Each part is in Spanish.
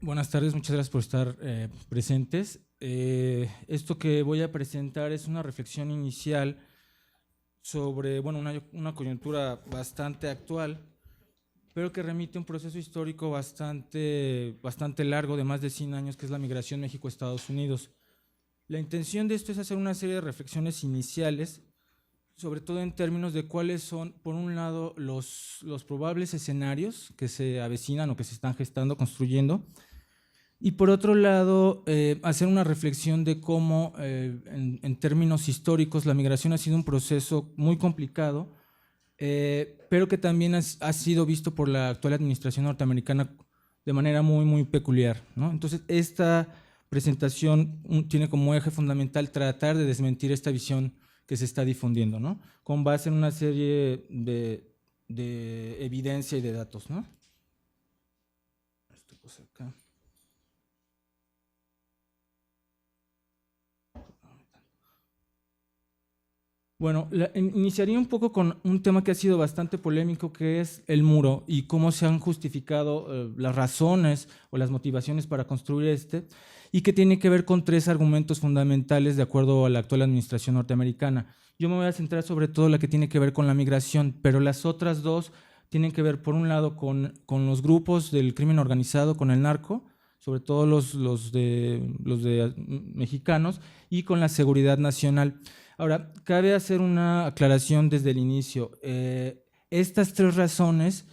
Buenas tardes, muchas gracias por estar presentes. Esto que voy a presentar es una reflexión inicial sobre una coyuntura bastante actual, pero que remite a un proceso histórico bastante largo, de más de 100 años, que es la migración México-Estados Unidos. La intención de esto es hacer una serie de reflexiones iniciales, sobre todo en términos de cuáles son, por un lado, los probables escenarios que se avecinan o que se están gestando, construyendo, y por otro lado, hacer una reflexión de cómo, en términos históricos, la migración ha sido un proceso muy complicado, pero que también ha sido visto por la actual administración norteamericana de manera muy peculiar, ¿no? Entonces, esta presentación tiene como eje fundamental tratar de desmentir esta visión que se está difundiendo, ¿no? Con base en una serie de evidencia y de datos, ¿no? Esta cosa acá. Bueno, iniciaría un poco con un tema que ha sido bastante polémico, que es el muro y cómo se han justificado las razones o las motivaciones para construir y que tiene que ver con 3 argumentos fundamentales de acuerdo a la actual administración norteamericana. Yo me voy a centrar sobre todo en la que tiene que ver con la migración, pero las otras 2 tienen que ver, por un lado, con los grupos del crimen organizado, con el narco, sobre todo los de mexicanos, y con la seguridad nacional. Ahora, cabe hacer una aclaración desde el inicio. Estas 3 razones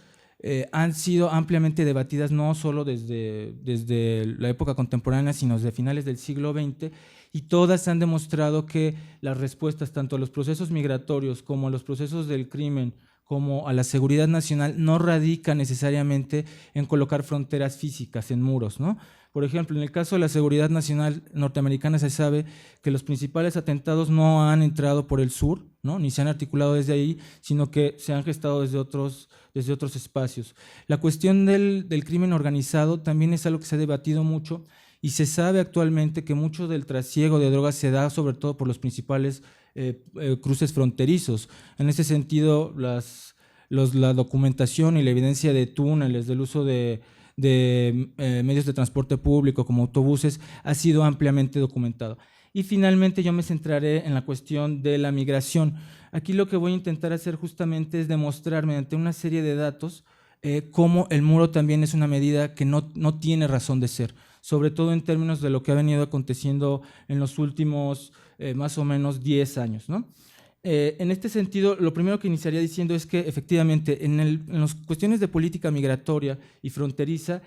han sido ampliamente debatidas no solo desde la época contemporánea, sino desde finales del siglo XX, y todas han demostrado que las respuestas tanto a los procesos migratorios como a los procesos del crimen, como a la seguridad nacional, no radican necesariamente en colocar fronteras físicas, en muros, ¿no? Por ejemplo, en el caso de la seguridad nacional norteamericana se sabe que los principales atentados no han entrado por el sur, ¿no? Ni se han articulado desde ahí, sino que se han gestado desde otros espacios. La cuestión del crimen organizado también es algo que se ha debatido mucho, y se sabe actualmente que mucho del trasiego de drogas se da sobre todo por los principales cruces fronterizos. En ese sentido, la documentación y la evidencia de túneles, del uso de medios de transporte público como autobuses, ha sido ampliamente documentado. Y finalmente yo me centraré en la cuestión de la migración. Aquí lo que voy a intentar hacer justamente es demostrar mediante una serie de datos cómo el muro también es una medida que no tiene razón de ser, sobre todo en términos de lo que ha venido aconteciendo en los últimos más o menos 10 años, ¿no? En este sentido, lo primero que iniciaría diciendo es que efectivamente en las cuestiones de política migratoria y fronteriza,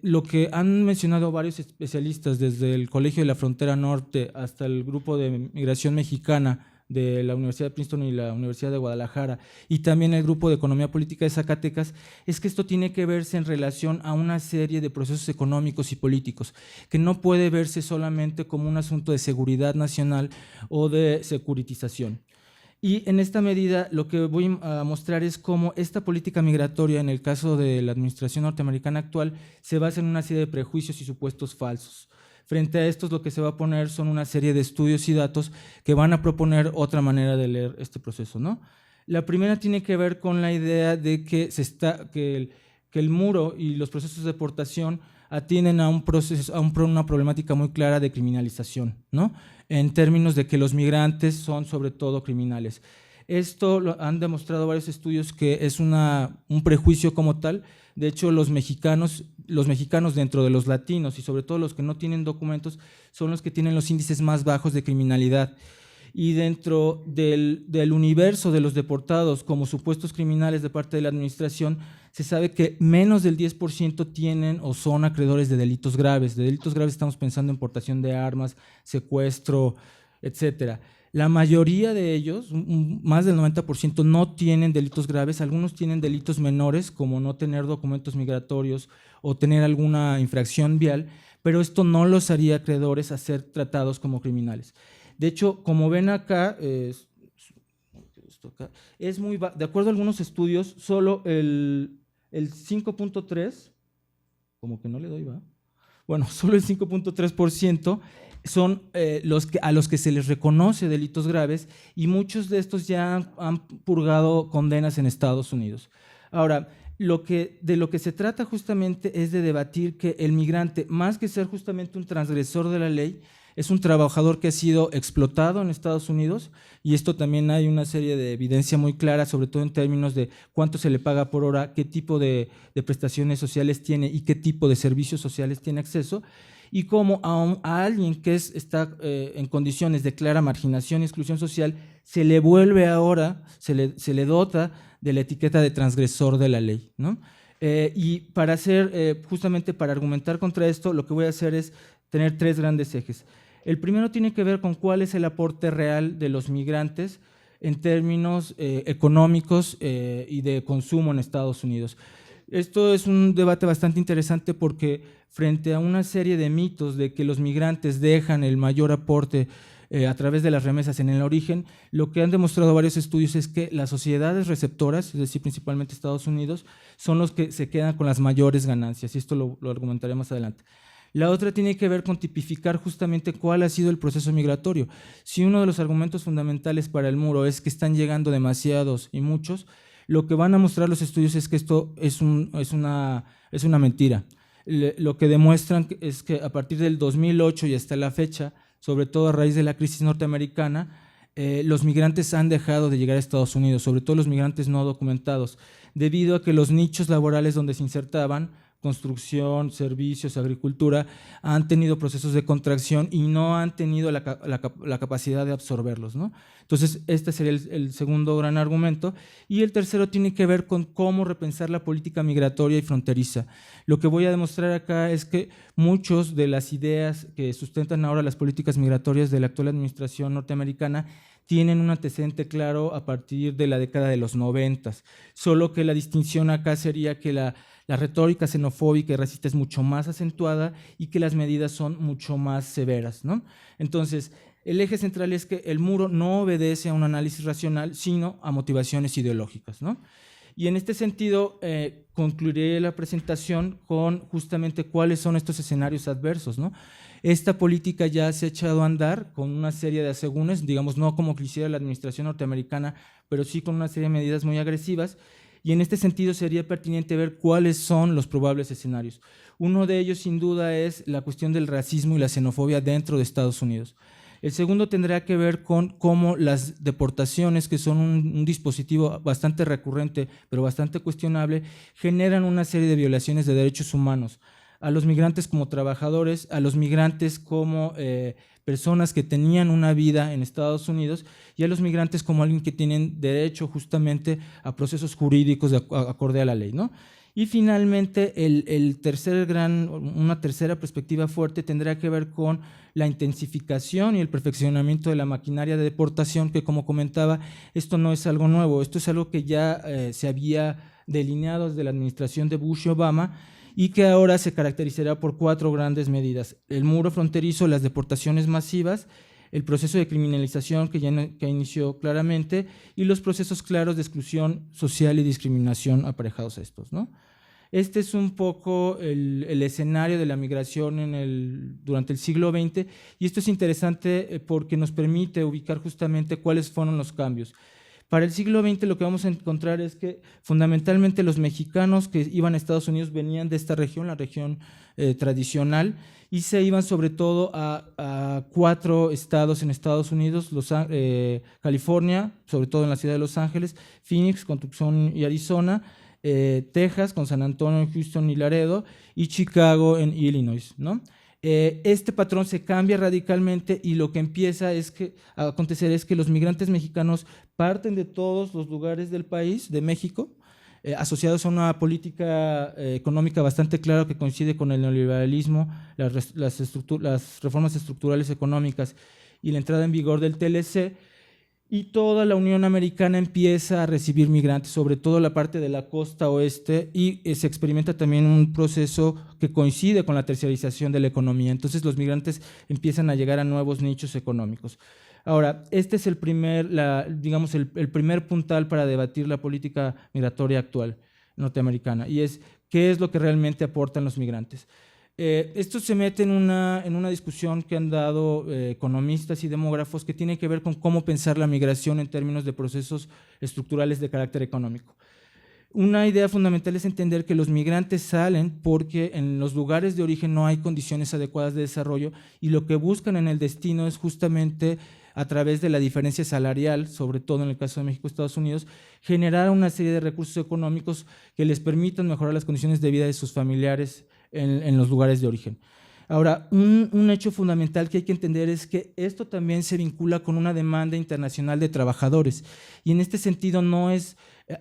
lo que han mencionado varios especialistas, desde el Colegio de la Frontera Norte hasta el Grupo de Migración Mexicana de la Universidad de Princeton y la Universidad de Guadalajara, y también el Grupo de Economía Política de Zacatecas, es que esto tiene que verse en relación a una serie de procesos económicos y políticos, que no puede verse solamente como un asunto de seguridad nacional o de securitización. Y en esta medida lo que voy a mostrar es cómo esta política migratoria, en el caso de la administración norteamericana actual, se basa en una serie de prejuicios y supuestos falsos. Frente a estos, lo que se va a poner son una serie de estudios y datos que van a proponer otra manera de leer este proceso, ¿no? La primera tiene que ver con la idea de que el muro y los procesos de deportación atienden a una problemática muy clara de criminalización, ¿no? En términos de que los migrantes son sobre todo criminales. Esto lo han demostrado varios estudios, que es un prejuicio como tal. De hecho, los mexicanos dentro de los latinos, y sobre todo los que no tienen documentos, son los que tienen los índices más bajos de criminalidad. Y dentro del universo de los deportados como supuestos criminales de parte de la administración, se sabe que menos del 10% tienen o son acreedores de delitos graves. De delitos graves estamos pensando en portación de armas, secuestro, etcétera. La mayoría de ellos, más del 90%, no tienen delitos graves. Algunos tienen delitos menores, como no tener documentos migratorios o tener alguna infracción vial, pero esto no los haría acreedores a ser tratados como criminales. De hecho, como ven acá, de acuerdo a algunos estudios, solo el 5.3, como que no le doy, ¿va? Bueno, solo el 5.3% son a los que se les reconoce delitos graves, y muchos de estos ya han purgado condenas en Estados Unidos. Ahora, de lo que se trata justamente es de debatir que el migrante, más que ser justamente un transgresor de la ley, es un trabajador que ha sido explotado en Estados Unidos, y esto también hay una serie de evidencia muy clara, sobre todo en términos de cuánto se le paga por hora, qué tipo de prestaciones sociales tiene y qué tipo de servicios sociales tiene acceso, y cómo a alguien que está en condiciones de clara marginación y exclusión social, se le vuelve ahora, se le dota de la etiqueta de transgresor de la ley, ¿no? Y para justamente para argumentar contra esto, lo que voy a hacer es tener tres grandes ejes. El primero tiene que ver con cuál es el aporte real de los migrantes en términos económicos y de consumo en Estados Unidos. Esto es un debate bastante interesante porque frente a una serie de mitos de que los migrantes dejan el mayor aporte a través de las remesas en el origen, lo que han demostrado varios estudios es que las sociedades receptoras, es decir, principalmente Estados Unidos, son los que se quedan con las mayores ganancias, y esto lo argumentaré más adelante. La otra tiene que ver con tipificar justamente cuál ha sido el proceso migratorio. Si uno de los argumentos fundamentales para el muro es que están llegando demasiados y muchos, lo que van a mostrar los estudios es que esto es una mentira. Lo que demuestran es que a partir del 2008 y hasta la fecha, sobre todo a raíz de la crisis norteamericana, los migrantes han dejado de llegar a Estados Unidos, sobre todo los migrantes no documentados, debido a que los nichos laborales donde se insertaban, construcción, servicios, agricultura, han tenido procesos de contracción y no han tenido la capacidad de absorberlos, ¿no? Entonces, este sería el segundo gran argumento. Y el tercero tiene que ver con cómo repensar la política migratoria y fronteriza. Lo que voy a demostrar acá es que muchas de las ideas que sustentan ahora las políticas migratorias de la actual administración norteamericana tienen un antecedente claro a partir de la década de los 90, solo que la distinción acá sería que la retórica xenofóbica y racista es mucho más acentuada y que las medidas son mucho más severas, ¿no? Entonces, el eje central es que el muro no obedece a un análisis racional, sino a motivaciones ideológicas, ¿no? Y en este sentido, concluiré la presentación con justamente cuáles son estos escenarios adversos, ¿no? Esta política ya se ha echado a andar con una serie de asegúnes, digamos, no como quisiera la administración norteamericana, pero sí con una serie de medidas muy agresivas, y en este sentido sería pertinente ver cuáles son los probables escenarios. Uno de ellos, sin duda, es la cuestión del racismo y la xenofobia dentro de Estados Unidos. El segundo tendrá que ver con cómo las deportaciones, que son un dispositivo bastante recurrente, pero bastante cuestionable, generan una serie de violaciones de derechos humanos a los migrantes como trabajadores, a los migrantes como personas que tenían una vida en Estados Unidos y a los migrantes como alguien que tienen derecho justamente a procesos jurídicos acorde a la ley, ¿no? Y finalmente, una tercera perspectiva fuerte tendrá que ver con la intensificación y el perfeccionamiento de la maquinaria de deportación, que como comentaba, esto no es algo nuevo, esto es algo que ya se había delineado desde la administración de Bush y Obama, y que ahora se caracterizará por 4 grandes medidas: el muro fronterizo, las deportaciones masivas, el proceso de criminalización que inició claramente, y los procesos claros de exclusión social y discriminación aparejados a estos, ¿no? Este es un poco el escenario de la migración durante el siglo XX, y esto es interesante porque nos permite ubicar justamente cuáles fueron los cambios. Para el siglo XX lo que vamos a encontrar es que fundamentalmente los mexicanos que iban a Estados Unidos venían de esta región, la región tradicional, y se iban sobre todo a 4 estados en Estados Unidos: California, sobre todo en la ciudad de Los Ángeles; Phoenix, con Tucson y Arizona; Texas, con San Antonio, Houston y Laredo; y Chicago en Illinois, ¿no? Este patrón se cambia radicalmente, y lo que empieza a acontecer es que los migrantes mexicanos parten de todos los lugares del país, de México, asociados a una política económica bastante clara que coincide con el neoliberalismo, las reformas estructurales económicas y la entrada en vigor del TLC, y toda la Unión Americana empieza a recibir migrantes, sobre todo la parte de la costa oeste, y se experimenta también un proceso que coincide con la terciarización de la economía. Entonces los migrantes empiezan a llegar a nuevos nichos económicos. Ahora, este es el primer puntal para debatir la política migratoria actual norteamericana, y es qué es lo que realmente aportan los migrantes. Esto se mete en una discusión que han dado economistas y demógrafos, que tiene que ver con cómo pensar la migración en términos de procesos estructurales de carácter económico. una idea fundamental es entender que los migrantes salen porque en los lugares de origen no hay condiciones adecuadas de desarrollo y lo que buscan en el destino es justamente a través de la diferencia salarial, sobre todo en el caso de México y Estados Unidos, generar una serie de recursos económicos que les permitan mejorar las condiciones de vida de sus familiares en los lugares de origen. Ahora, un hecho fundamental que hay que entender es que esto también se vincula con una demanda internacional de trabajadores y en este sentido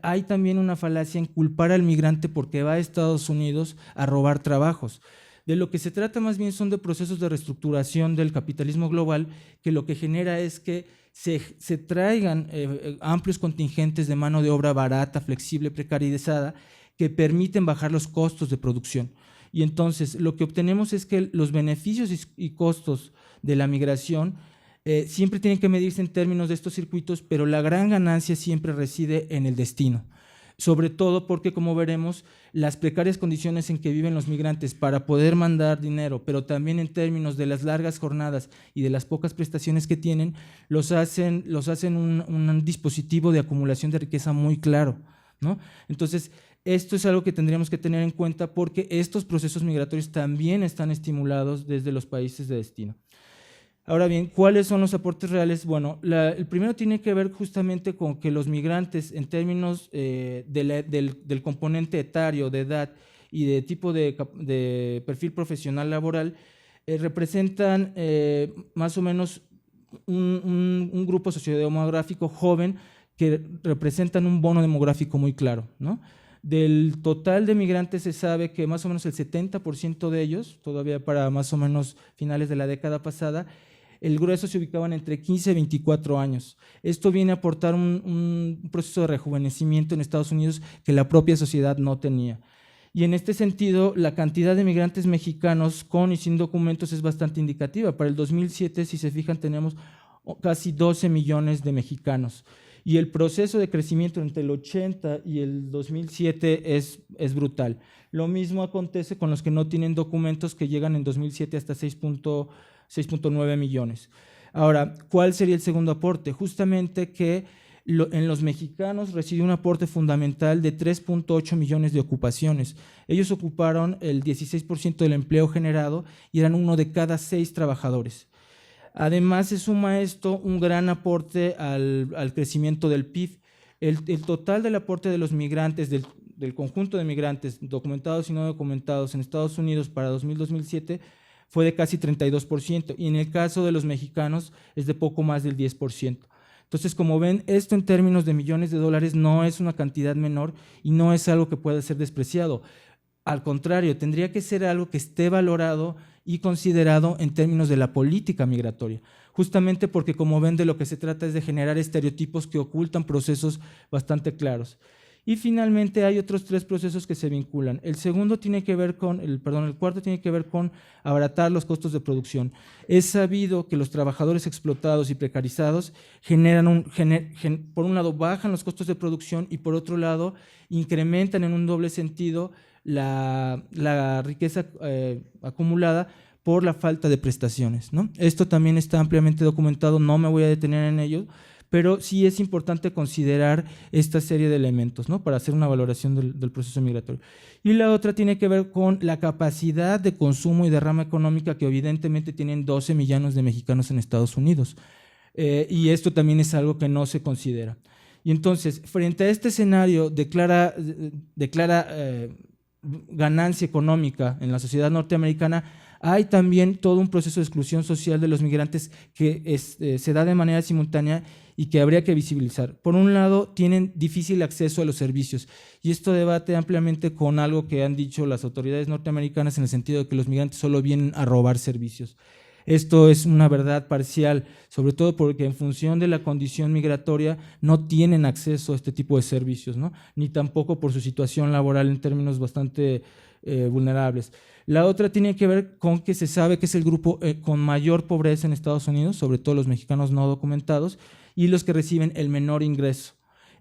hay también una falacia en culpar al migrante porque va a Estados Unidos a robar trabajos. De lo que se trata más bien son de procesos de reestructuración del capitalismo global que lo que genera es que se traigan amplios contingentes de mano de obra barata, flexible, precarizada, que permiten bajar los costos de producción. Y entonces lo que obtenemos es que los beneficios y costos de la migración siempre tienen que medirse en términos de estos circuitos, pero la gran ganancia siempre reside en el destino. Sobre todo porque, como veremos, las precarias condiciones en que viven los migrantes para poder mandar dinero, pero también en términos de las largas jornadas y de las pocas prestaciones que tienen, los hacen un dispositivo de acumulación de riqueza muy claro, ¿no? Entonces, esto es algo que tendríamos que tener en cuenta porque estos procesos migratorios también están estimulados desde los países de destino. Ahora bien, ¿cuáles son los aportes reales? Bueno, el primero tiene que ver justamente con que los migrantes, en términos del componente etario, de edad y de tipo de perfil profesional laboral, representan más o menos un grupo sociodemográfico joven que representan un bono demográfico muy claro, ¿no? Del total de migrantes se sabe que más o menos el 70% de ellos, todavía para más o menos finales de la década pasada, el grueso se ubicaban entre 15 y 24 años. Esto viene a aportar un proceso de rejuvenecimiento en Estados Unidos que la propia sociedad no tenía. Y en este sentido, la cantidad de migrantes mexicanos con y sin documentos es bastante indicativa. Para el 2007, si se fijan, tenemos casi 12 millones de mexicanos. Y el proceso de crecimiento entre el 80 y el 2007 es brutal. Lo mismo acontece con los que no tienen documentos, que llegan en 2007 hasta 6.9 millones. Ahora, ¿cuál sería el segundo aporte? Justamente que en los mexicanos reside un aporte fundamental de 3.8 millones de ocupaciones. Ellos ocuparon el 16% del empleo generado y eran 1 de cada 6 trabajadores. Además, se suma esto un gran aporte al crecimiento del PIB. El total del aporte de los migrantes, del conjunto de migrantes documentados y no documentados en Estados Unidos para 2000-2007 fue de casi 32%, y en el caso de los mexicanos es de poco más del 10%. Entonces, como ven, esto en términos de millones de dólares no es una cantidad menor y no es algo que pueda ser despreciado. Al contrario, tendría que ser algo que esté valorado y considerado en términos de la política migratoria, justamente porque, como ven, de lo que se trata es de generar estereotipos que ocultan procesos bastante claros. Y finalmente hay otros 3 procesos que se vinculan. El cuarto tiene que ver con abaratar los costos de producción. Es sabido que los trabajadores explotados y precarizados por un lado bajan los costos de producción y por otro lado incrementan en un doble sentido la riqueza acumulada por la falta de prestaciones, ¿no? Esto también está ampliamente documentado, no me voy a detener en ello, pero sí es importante considerar esta serie de elementos, ¿no?, para hacer una valoración del proceso migratorio. Y la otra tiene que ver con la capacidad de consumo y derrama económica que evidentemente tienen 12 millones de mexicanos en Estados Unidos, y esto también es algo que no se considera. Y entonces, frente a este escenario de clara ganancia económica en la sociedad norteamericana, hay también todo un proceso de exclusión social de los migrantes que se da de manera simultánea y que habría que visibilizar. Por un lado, tienen difícil acceso a los servicios, y esto debate ampliamente con algo que han dicho las autoridades norteamericanas en el sentido de que los migrantes solo vienen a robar servicios. Esto es una verdad parcial, sobre todo porque en función de la condición migratoria no tienen acceso a este tipo de servicios, ¿no?, ni tampoco por su situación laboral en términos bastante vulnerables. La otra tiene que ver con que se sabe que es el grupo con mayor pobreza en Estados Unidos, sobre todo los mexicanos no documentados, y los que reciben el menor ingreso.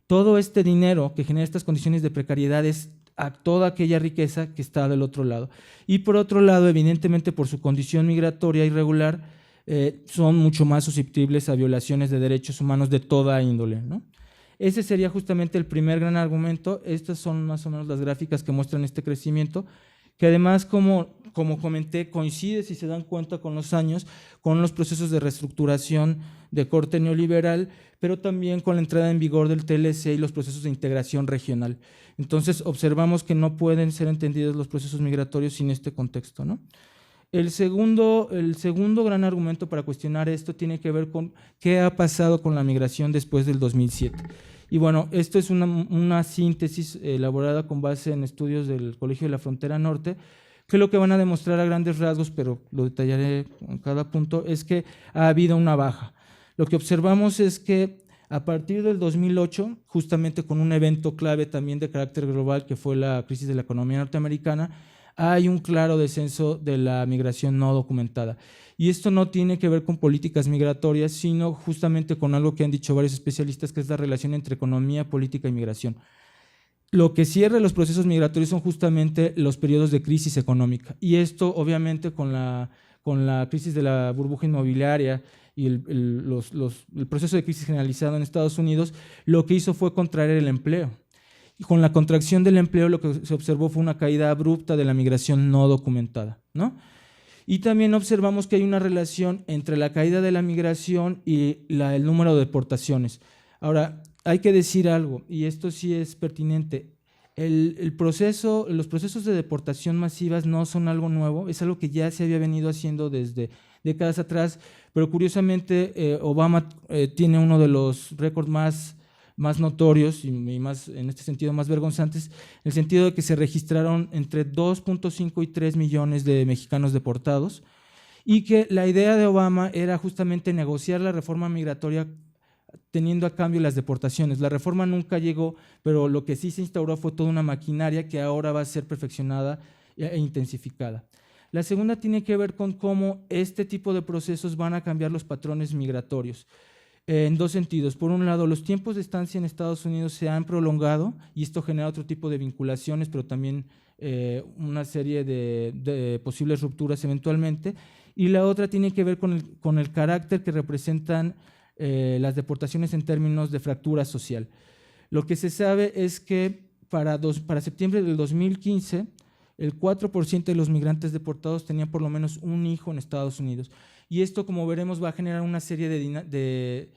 Todo este dinero que genera estas condiciones de precariedad es a toda aquella riqueza que está del otro lado. Y por otro lado, evidentemente por su condición migratoria irregular, son mucho más susceptibles a violaciones de derechos humanos de toda índole, ¿no? Ese sería justamente el primer gran argumento. Estas son más o menos las gráficas que muestran este crecimiento, que además, como comenté, coincide, si se dan cuenta con los años, con los procesos de reestructuración de corte neoliberal, pero también con la entrada en vigor del TLC y los procesos de integración regional. Entonces, observamos que no pueden ser entendidos los procesos migratorios sin este contexto, ¿no? El segundo gran argumento para cuestionar esto tiene que ver con qué ha pasado con la migración después del 2007. Y bueno, esto es una síntesis elaborada con base en estudios del Colegio de la Frontera Norte, que lo que van a demostrar a grandes rasgos, pero lo detallaré en cada punto, es que ha habido una baja. Lo que observamos es que a partir del 2008, justamente con un evento clave también de carácter global, que fue la crisis de la economía norteamericana, hay un claro descenso de la migración no documentada. Y esto no tiene que ver con políticas migratorias, sino justamente con algo que han dicho varios especialistas, que es la relación entre economía, política y migración. Lo que cierra los procesos migratorios son justamente los periodos de crisis económica. Y esto, obviamente, con la crisis de la burbuja inmobiliaria y el proceso de crisis generalizado en Estados Unidos, lo que hizo fue contraer el empleo. Y con la contracción del empleo, lo que se observó fue una caída abrupta de la migración no documentada, ¿no? Y también observamos que hay una relación entre la caída de la migración y el número de deportaciones. Ahora, hay que decir algo, y esto sí es pertinente. Los procesos de deportación masivas no son algo nuevo, es algo que ya se había venido haciendo desde décadas atrás, pero curiosamente Obama tiene uno de los récords más notorios y más, en este sentido, más vergonzantes, en el sentido de que se registraron entre 2.5 y 3 millones de mexicanos deportados, y que la idea de Obama era justamente negociar la reforma migratoria teniendo a cambio las deportaciones. La reforma nunca llegó, pero lo que sí se instauró fue toda una maquinaria que ahora va a ser perfeccionada e intensificada. La segunda tiene que ver con cómo este tipo de procesos van a cambiar los patrones migratorios. En dos sentidos. Por un lado, los tiempos de estancia en Estados Unidos se han prolongado y esto genera otro tipo de vinculaciones, pero también una serie de posibles rupturas eventualmente. Y la otra tiene que ver con el carácter que representan las deportaciones en términos de fractura social. Lo que se sabe es que para septiembre del 2015, el 4% de los migrantes deportados tenían por lo menos un hijo en Estados Unidos. Y esto, como veremos, va a generar una serie de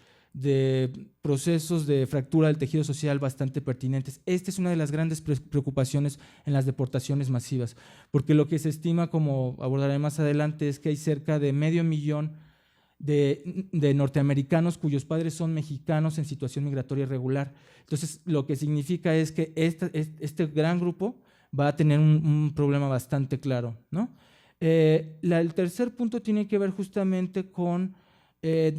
procesos de fractura del tejido social bastante pertinentes. Esta es una de las grandes preocupaciones en las deportaciones masivas, porque lo que se estima, como abordaré más adelante, es que hay cerca de 500,000 de norteamericanos cuyos padres son mexicanos en situación migratoria irregular. Entonces, lo que significa es que este gran grupo va a tener un problema bastante claro, ¿no? El tercer punto tiene que ver justamente con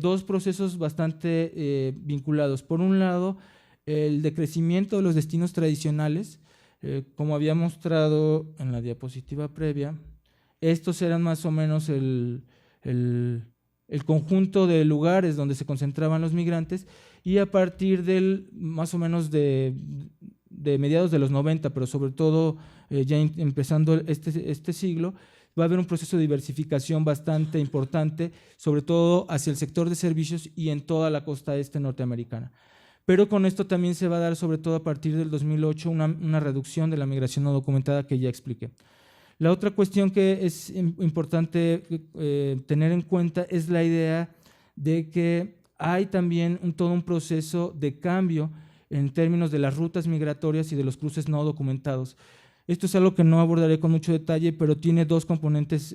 dos procesos bastante vinculados. Por un lado, el decrecimiento de los destinos tradicionales, como había mostrado en la diapositiva previa. Estos eran más o menos el conjunto de lugares donde se concentraban los migrantes, y a partir más o menos de mediados de los 90, pero sobre todo ya empezando este siglo, va a haber un proceso de diversificación bastante importante, sobre todo hacia el sector de servicios y en toda la costa este norteamericana. Pero con esto también se va a dar, sobre todo a partir del 2008, una reducción de la migración no documentada que ya expliqué. La otra cuestión que es importante tener en cuenta es la idea de que hay también todo un proceso de cambio en términos de las rutas migratorias y de los cruces no documentados. Esto es algo que no abordaré con mucho detalle, pero tiene dos componentes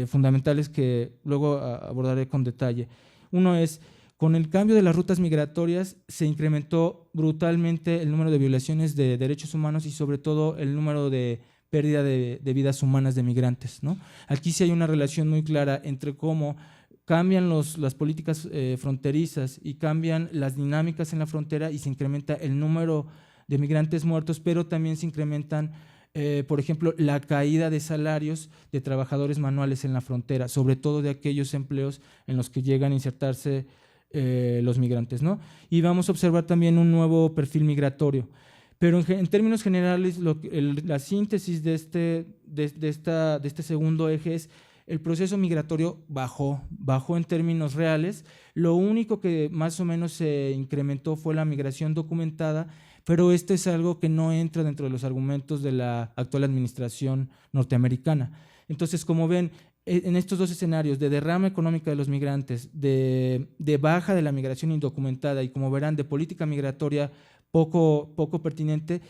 fundamentales que luego abordaré con detalle. Uno es, con el cambio de las rutas migratorias se incrementó brutalmente el número de violaciones de derechos humanos y sobre todo el número de pérdida de vidas humanas de migrantes, ¿no? Aquí sí hay una relación muy clara entre cómo cambian las políticas fronterizas y cambian las dinámicas en la frontera y se incrementa el número de migrantes muertos, pero también se incrementan, por ejemplo, la caída de salarios de trabajadores manuales en la frontera, sobre todo de aquellos empleos en los que llegan a insertarse los migrantes, ¿no? Y vamos a observar también un nuevo perfil migratorio. Pero en términos generales, la síntesis de este segundo eje es el proceso migratorio bajó en términos reales. Lo único que más o menos se incrementó fue la migración documentada, pero esto es algo que no entra dentro de los argumentos de la actual administración norteamericana. Entonces, como ven, en estos dos escenarios de derrama económica de los migrantes, de baja de la migración indocumentada y, como verán, de política migratoria poco pertinente,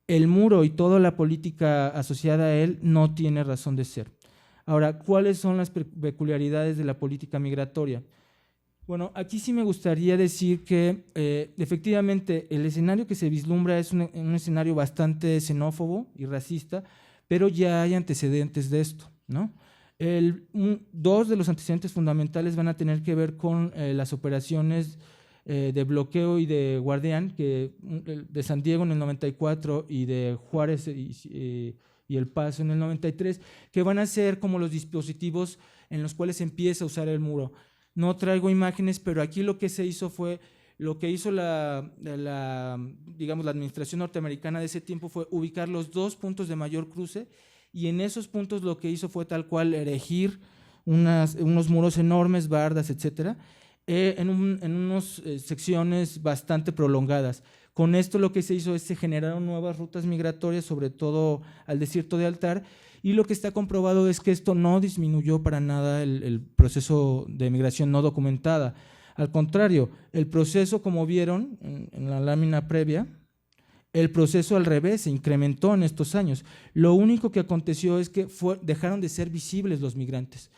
el muro y toda la política asociada a él no tiene razón de ser. Ahora, ¿cuáles son las peculiaridades de la política migratoria? Bueno, aquí sí me gustaría decir que efectivamente el escenario que se vislumbra es un escenario bastante xenófobo y racista, pero ya hay antecedentes de esto, ¿no? Dos de los antecedentes fundamentales van a tener que ver con las operaciones de bloqueo y de guardián, de San Diego en el 94 y de Juárez y El Paso en el 93, que van a ser como los dispositivos en los cuales se empieza a usar el muro. No traigo imágenes, pero aquí lo que se hizo fue, lo que hizo digamos, la administración norteamericana de ese tiempo fue ubicar los dos puntos de mayor cruce, y en esos puntos lo que hizo fue tal cual erigir unos muros enormes, bardas, etcétera, en unas secciones bastante prolongadas. Con esto lo que se hizo es se generaron nuevas rutas migratorias, sobre todo al desierto de Altar, y lo que está comprobado es que esto no disminuyó para nada el proceso de migración no documentada. Al contrario, el proceso, como vieron en la lámina previa, el proceso al revés se incrementó en estos años. Lo único que aconteció es que dejaron de ser visibles los migrantes.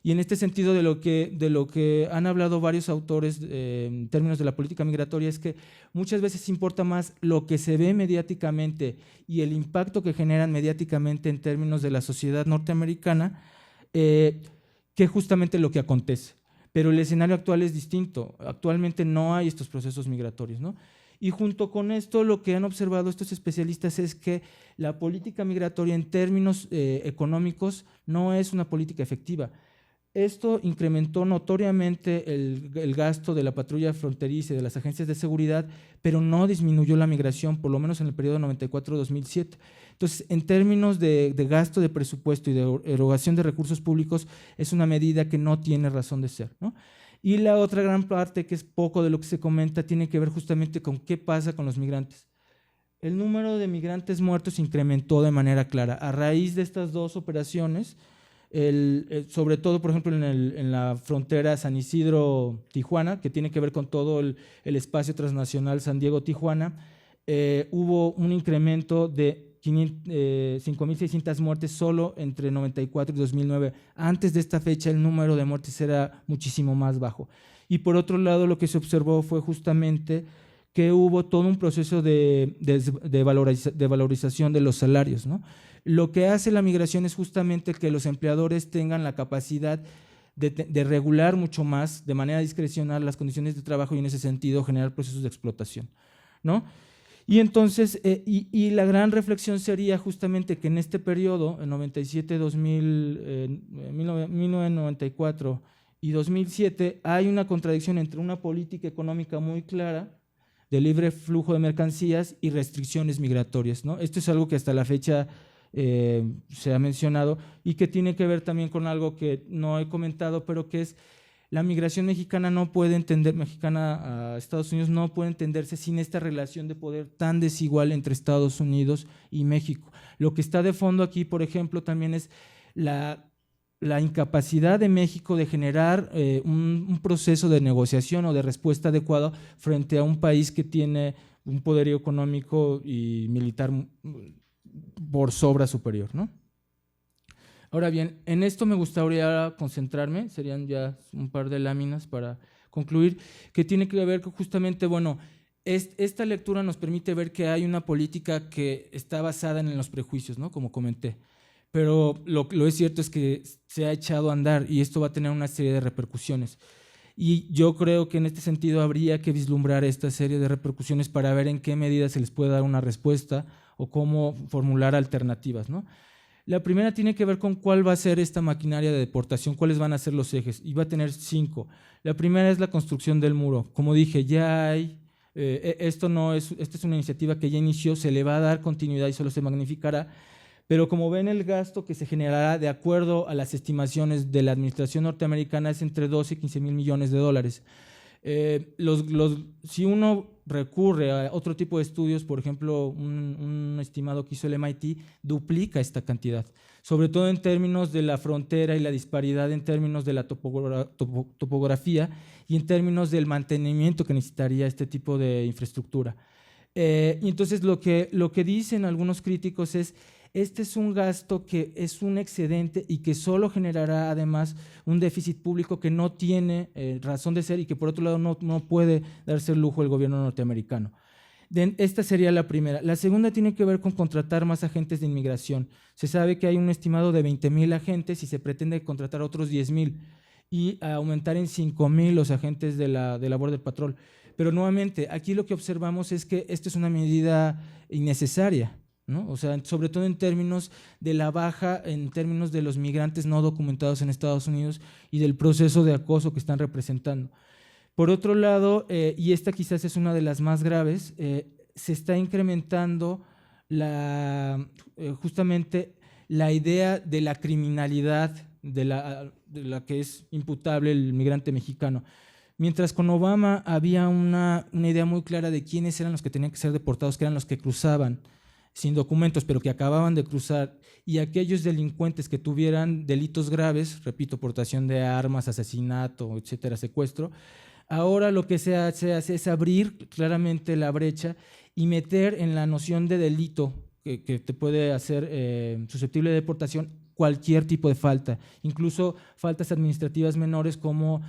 Y en este sentido, de lo que han hablado varios autores en términos de la política migratoria, es que muchas veces importa más lo que se ve mediáticamente y el impacto que generan mediáticamente en términos de la sociedad norteamericana que justamente lo que acontece. Pero el escenario actual es distinto. Actualmente no hay estos procesos migratorios, ¿no? Y junto con esto, lo que han observado estos especialistas es que la política migratoria en términos económicos no es una política efectiva. Esto incrementó notoriamente el gasto de la patrulla fronteriza y de las agencias de seguridad, pero no disminuyó la migración, por lo menos en el periodo 94-2007. Entonces, en términos de gasto de presupuesto y de erogación de recursos públicos, es una medida que no tiene razón de ser, ¿no? Y la otra gran parte, que es poco de lo que se comenta, tiene que ver justamente con qué pasa con los migrantes. El número de migrantes muertos incrementó de manera clara a raíz de estas dos operaciones. Sobre todo, por ejemplo, en la frontera San Isidro-Tijuana, que tiene que ver con todo el espacio transnacional San Diego-Tijuana, hubo un incremento de 5.600 muertes solo entre 94 y 2009. Antes de esta fecha el número de muertes era muchísimo más bajo. Y por otro lado, lo que se observó fue justamente que hubo todo un proceso de valorización de los salarios, ¿no? Lo que hace la migración es justamente que los empleadores tengan la capacidad de regular mucho más, de manera discrecional, las condiciones de trabajo y en ese sentido generar procesos de explotación, ¿no? Y entonces, y la gran reflexión sería justamente que en este periodo, en 1994 y 2007, hay una contradicción entre una política económica muy clara de libre flujo de mercancías y restricciones migratorias, ¿no? Esto es algo que hasta la fecha se ha mencionado y que tiene que ver también con algo que no he comentado, pero que es la migración mexicana a Estados Unidos no puede entenderse sin esta relación de poder tan desigual entre Estados Unidos y México. Lo que está de fondo aquí, por ejemplo, también es la incapacidad de México de generar un proceso de negociación o de respuesta adecuada frente a un país que tiene un poderío económico y militar por sobra superior, ¿no? Ahora bien, en esto me gustaría concentrarme, serían ya un par de láminas para concluir, que tiene que ver con justamente, bueno, esta lectura nos permite ver que hay una política que está basada en los prejuicios, ¿no? Como comenté, pero lo es cierto es que se ha echado a andar y esto va a tener una serie de repercusiones. Y yo creo que en este sentido habría que vislumbrar esta serie de repercusiones para ver en qué medida se les puede dar una respuesta o cómo formular alternativas, ¿no? La primera tiene que ver con cuál va a ser esta maquinaria de deportación, cuáles van a ser los ejes, y va a tener 5. La primera es la construcción del muro. Como dije, ya hay, esta es una iniciativa que ya inició, se le va a dar continuidad y solo se magnificará, pero como ven, el gasto que se generará de acuerdo a las estimaciones de la administración norteamericana es entre 12 y 15 mil millones de dólares. Si uno recurre a otro tipo de estudios, por ejemplo, un estimado que hizo el MIT, duplica esta cantidad, sobre todo en términos de la frontera y la disparidad en términos de la topografía y en términos del mantenimiento que necesitaría este tipo de infraestructura. Y entonces lo que dicen algunos críticos es: este es un gasto que es un excedente y que solo generará además un déficit público que no tiene razón de ser y que por otro lado no puede darse el lujo el gobierno norteamericano. Esta sería la primera. La segunda tiene que ver con contratar más agentes de inmigración. Se sabe que hay un estimado de 20,000 agentes y se pretende contratar otros 10,000 y aumentar en 5,000 los agentes de la Border Patrol. Pero nuevamente, aquí lo que observamos es que esta es una medida innecesaria, ¿no? O sea, sobre todo en términos de la baja, en términos de los migrantes no documentados en Estados Unidos y del proceso de acoso que están representando. Por otro lado, y esta quizás es una de las más graves, se está incrementando justamente la idea de la criminalidad de la que es imputable el migrante mexicano. Mientras con Obama había una idea muy clara de quiénes eran los que tenían que ser deportados, que eran los que cruzaban sin documentos, pero que acababan de cruzar, y aquellos delincuentes que tuvieran delitos graves, repito, portación de armas, asesinato, etcétera, secuestro, ahora lo que se hace es abrir claramente la brecha y meter en la noción de delito que te puede hacer susceptible de deportación cualquier tipo de falta, incluso faltas administrativas menores como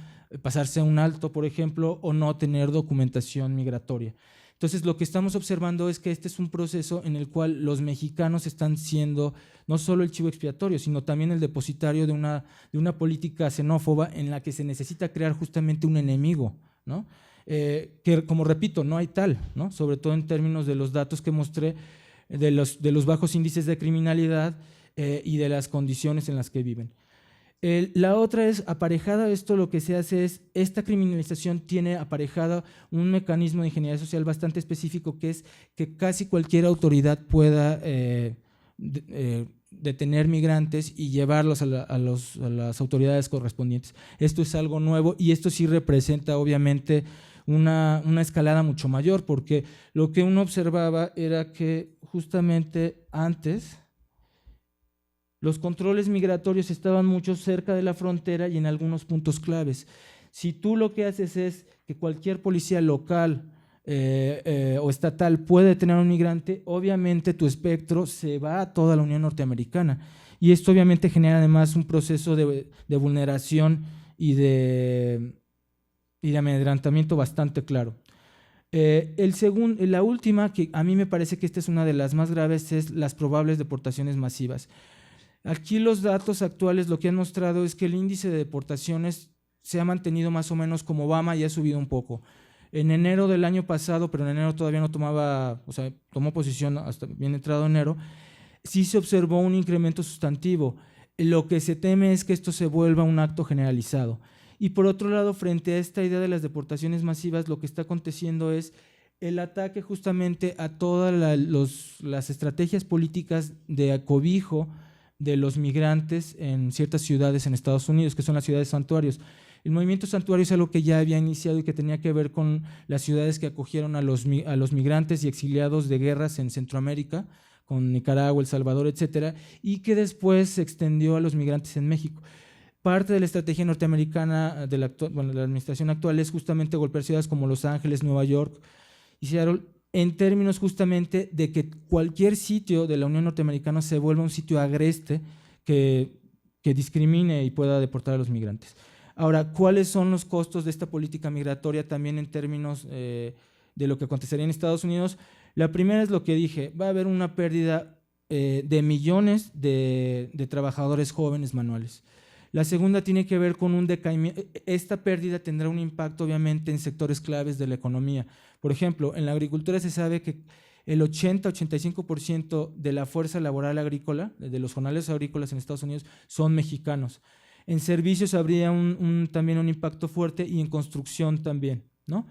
pasarse a un alto, por ejemplo, o no tener documentación migratoria. Entonces, lo que estamos observando es que este es un proceso en el cual los mexicanos están siendo no solo el chivo expiatorio, sino también el depositario de una política xenófoba en la que se necesita crear justamente un enemigo, ¿no? Que, como repito, no hay tal, ¿no? Sobre todo en términos de los datos que mostré, de los bajos índices de criminalidad y de las condiciones en las que viven. La otra es, aparejada a esto, lo que se hace es, esta criminalización tiene aparejada un mecanismo de ingeniería social bastante específico, que es que casi cualquier autoridad pueda detener migrantes y llevarlos a las autoridades correspondientes. Esto es algo nuevo y esto sí representa obviamente una escalada mucho mayor, porque lo que uno observaba era que justamente antes los controles migratorios estaban mucho cerca de la frontera y en algunos puntos claves. Si tú lo que haces es que cualquier policía local o estatal puede detener a un migrante, obviamente tu espectro se va a toda la Unión Norteamericana. Y esto obviamente genera además un proceso de vulneración y de amedrentamiento bastante claro. La última, que a mí me parece que esta es una de las más graves, es las probables deportaciones masivas. Aquí los datos actuales lo que han mostrado es que el índice de deportaciones se ha mantenido más o menos como Obama y ha subido un poco. En enero del año pasado, pero en enero todavía no tomó posición hasta bien entrado enero, sí se observó un incremento sustantivo. Lo que se teme es que esto se vuelva un acto generalizado. Y por otro lado, frente a esta idea de las deportaciones masivas, lo que está aconteciendo es el ataque justamente a todas las estrategias políticas de acobijo de los migrantes en ciertas ciudades en Estados Unidos, que son las ciudades santuarios. El movimiento santuario es algo que ya había iniciado y que tenía que ver con las ciudades que acogieron a los migrantes y exiliados de guerras en Centroamérica, con Nicaragua, El Salvador, etcétera, y que después se extendió a los migrantes en México. Parte de la estrategia norteamericana de la administración actual es justamente golpear ciudades como Los Ángeles, Nueva York y Seattle, en términos justamente de que cualquier sitio de la Unión Norteamericana se vuelva un sitio agreste que discrimine y pueda deportar a los migrantes. Ahora, ¿cuáles son los costos de esta política migratoria también en términos de lo que acontecería en Estados Unidos? La primera es lo que dije, va a haber una pérdida de millones de trabajadores jóvenes manuales. La segunda tiene que ver con un decaimiento. Esta pérdida tendrá un impacto obviamente en sectores claves de la economía. Por ejemplo, en la agricultura se sabe que el 80-85% de la fuerza laboral agrícola, de los jornaleros agrícolas en Estados Unidos, son mexicanos. En servicios habría también un impacto fuerte y en construcción también, ¿no?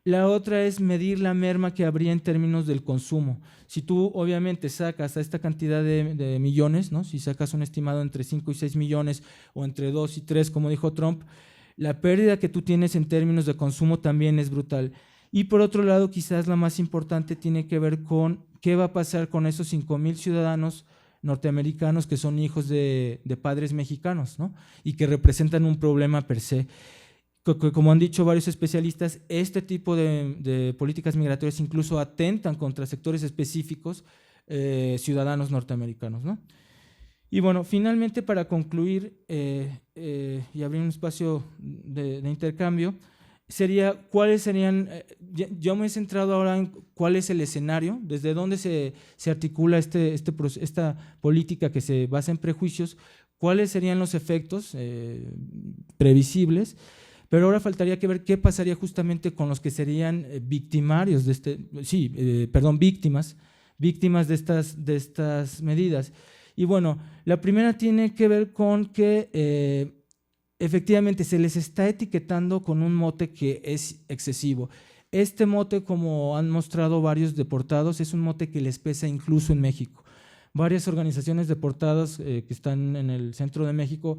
La otra es medir la merma que habría en términos del consumo. Si tú obviamente sacas a esta cantidad de millones, ¿no? Si sacas un estimado entre 5 y 6 millones o entre 2 y 3, como dijo Trump, la pérdida que tú tienes en términos de consumo también es brutal. Y por otro lado, quizás la más importante tiene que ver con qué va a pasar con esos 5,000 ciudadanos norteamericanos que son hijos de padres mexicanos, ¿no? Y que representan un problema per se. Como han dicho varios especialistas, este tipo de políticas migratorias incluso atentan contra sectores específicos ciudadanos norteamericanos, ¿no? Y bueno, finalmente para concluir y abrir un espacio de intercambio, sería cuáles serían, yo me he centrado ahora en cuál es el escenario, desde dónde se articula esta política que se basa en prejuicios, cuáles serían los efectos previsibles. Pero ahora faltaría que ver qué pasaría justamente con los que serían victimarios de víctimas de estas medidas. Y bueno, la primera tiene que ver con que efectivamente se les está etiquetando con un mote que es excesivo. Este mote, como han mostrado varios deportados, es un mote que les pesa incluso en México. Varias organizaciones deportadas que están en el centro de México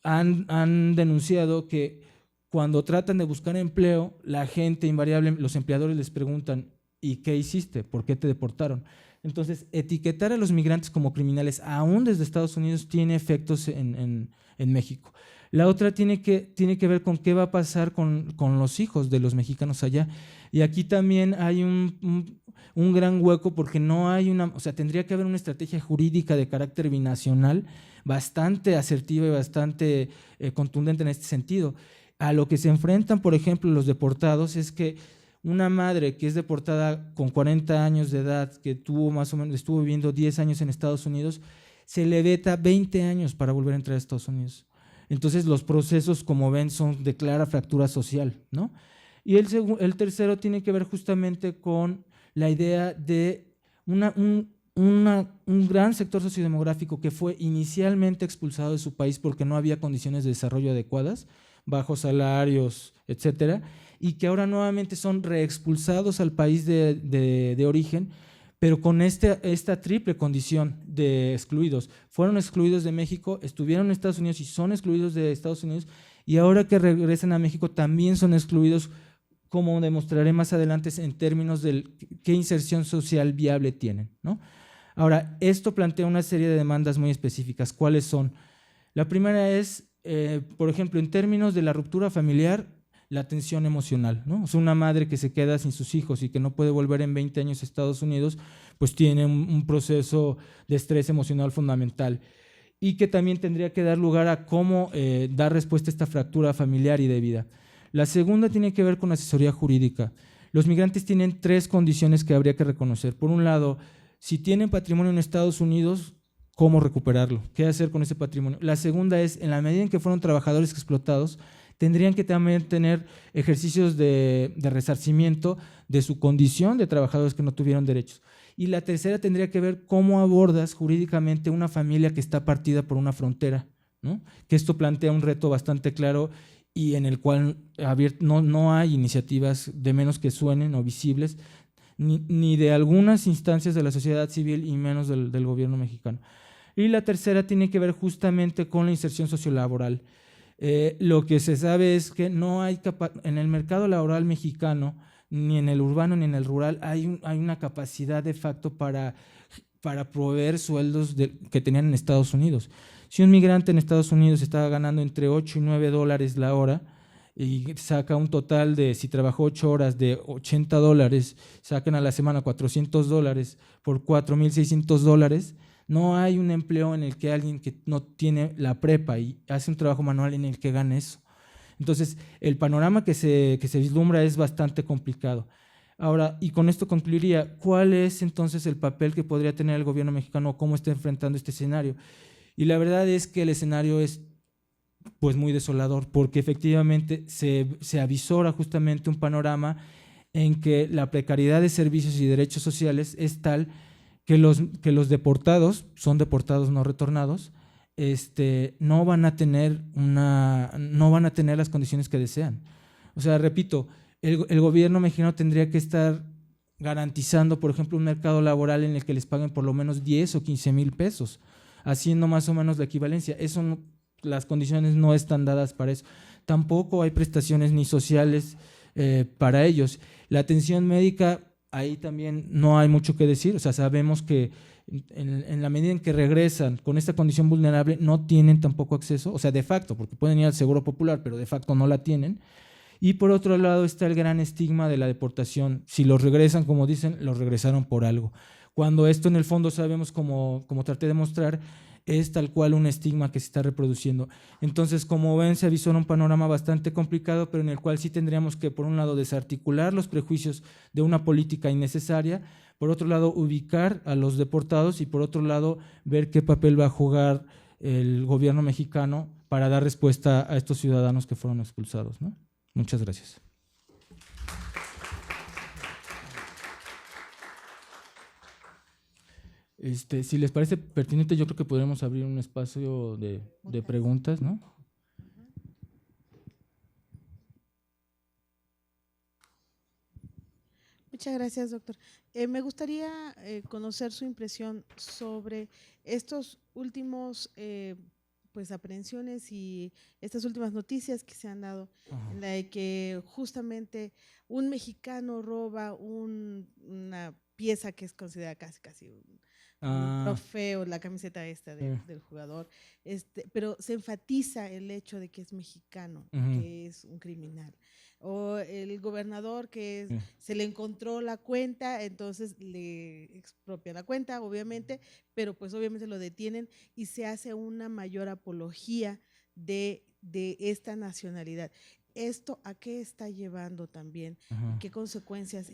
han denunciado que cuando tratan de buscar empleo, la gente invariable, los empleadores les preguntan, ¿y qué hiciste? ¿Por qué te deportaron? Entonces, etiquetar a los migrantes como criminales, aún desde Estados Unidos, tiene efectos en México. La otra tiene que ver con qué va a pasar con los hijos de los mexicanos allá. Y aquí también hay un gran hueco porque no hay tendría que haber una estrategia jurídica de carácter binacional bastante asertiva y bastante contundente en este sentido. A lo que se enfrentan, por ejemplo, los deportados es que una madre que es deportada con 40 años de edad, que estuvo viviendo 10 años en Estados Unidos, se le veta 20 años para volver a entrar a Estados Unidos. Entonces los procesos, como ven, son de clara fractura social, ¿no? Y el tercero tiene que ver justamente con la idea de un gran sector sociodemográfico que fue inicialmente expulsado de su país porque no había condiciones de desarrollo adecuadas, bajos salarios, etcétera, y que ahora nuevamente son reexpulsados al país de origen, pero con esta triple condición de excluidos. Fueron excluidos de México, estuvieron en Estados Unidos y son excluidos de Estados Unidos, y ahora que regresan a México también son excluidos, como demostraré más adelante en términos de qué inserción social viable tienen, ¿no? Ahora, esto plantea una serie de demandas muy específicas. ¿Cuáles son? La primera es, por ejemplo, en términos de la ruptura familiar, la atención emocional, ¿no? O sea, una madre que se queda sin sus hijos y que no puede volver en 20 años a Estados Unidos, pues tiene un proceso de estrés emocional fundamental y que también tendría que dar lugar a cómo dar respuesta a esta fractura familiar y de vida. La segunda tiene que ver con asesoría jurídica. Los migrantes tienen 3 condiciones que habría que reconocer. Por un lado, si tienen patrimonio en Estados Unidos, ¿cómo recuperarlo? ¿Qué hacer con ese patrimonio? La segunda es, en la medida en que fueron trabajadores explotados, tendrían que también tener ejercicios de resarcimiento de su condición de trabajadores que no tuvieron derechos. Y la tercera tendría que ver cómo abordas jurídicamente una familia que está partida por una frontera, ¿no? Que esto plantea un reto bastante claro y en el cual no hay iniciativas, de menos que suenen o visibles, ni de algunas instancias de la sociedad civil y menos del gobierno mexicano. Y la tercera tiene que ver justamente con la inserción sociolaboral. Lo que se sabe es que no hay en el mercado laboral mexicano, ni en el urbano ni en el rural, hay una capacidad de facto para proveer sueldos que tenían en Estados Unidos. Si un migrante en Estados Unidos estaba ganando entre 8 y 9 dólares la hora y saca un total de, si trabajó 8 horas, de 80 dólares, sacan a la semana 400 dólares por 4,600 dólares, no hay un empleo en el que alguien que no tiene la prepa y hace un trabajo manual en el que gane eso. Entonces, el panorama que se vislumbra es bastante complicado. Ahora, y con esto concluiría, ¿cuál es entonces el papel que podría tener el gobierno mexicano o cómo está enfrentando este escenario? Y la verdad es que el escenario es pues muy desolador, porque efectivamente se avisora justamente un panorama en que la precariedad de servicios y derechos sociales es tal que los deportados, son deportados no retornados, no van a tener las condiciones que desean. O sea, repito, el gobierno mexicano tendría que estar garantizando, por ejemplo, un mercado laboral en el que les paguen por lo menos 10 o 15 mil pesos, haciendo más o menos la equivalencia. Eso no, las condiciones no están dadas para eso. Tampoco hay prestaciones ni sociales para ellos. La atención médica, ahí también no hay mucho que decir, o sea, sabemos que en la medida en que regresan con esta condición vulnerable no tienen tampoco acceso, o sea, de facto, porque pueden ir al Seguro Popular, pero de facto no la tienen. Y por otro lado está el gran estigma de la deportación. Si los regresan, como dicen, los regresaron por algo. Cuando esto en el fondo sabemos, como traté de mostrar, es tal cual un estigma que se está reproduciendo. Entonces, como ven, se avisora un panorama bastante complicado, pero en el cual sí tendríamos que, por un lado, desarticular los prejuicios de una política innecesaria, por otro lado, ubicar a los deportados y por otro lado, ver qué papel va a jugar el gobierno mexicano para dar respuesta a estos ciudadanos que fueron expulsados, ¿no? Muchas gracias. Si les parece pertinente, yo creo que podremos abrir un espacio de preguntas, ¿no? Muchas gracias, doctor. Me gustaría conocer su impresión sobre estos últimos pues aprehensiones y estas últimas noticias que se han dado, en la de que justamente un mexicano roba una pieza que es considerada casi un trofeo, la camiseta esta del jugador, pero se enfatiza el hecho de que es mexicano, que es un criminal. O el gobernador que se le encontró la cuenta, entonces le expropia la cuenta, obviamente, pero pues obviamente lo detienen y se hace una mayor apología de esta nacionalidad. ¿Esto a qué está llevando también? ¿Qué consecuencias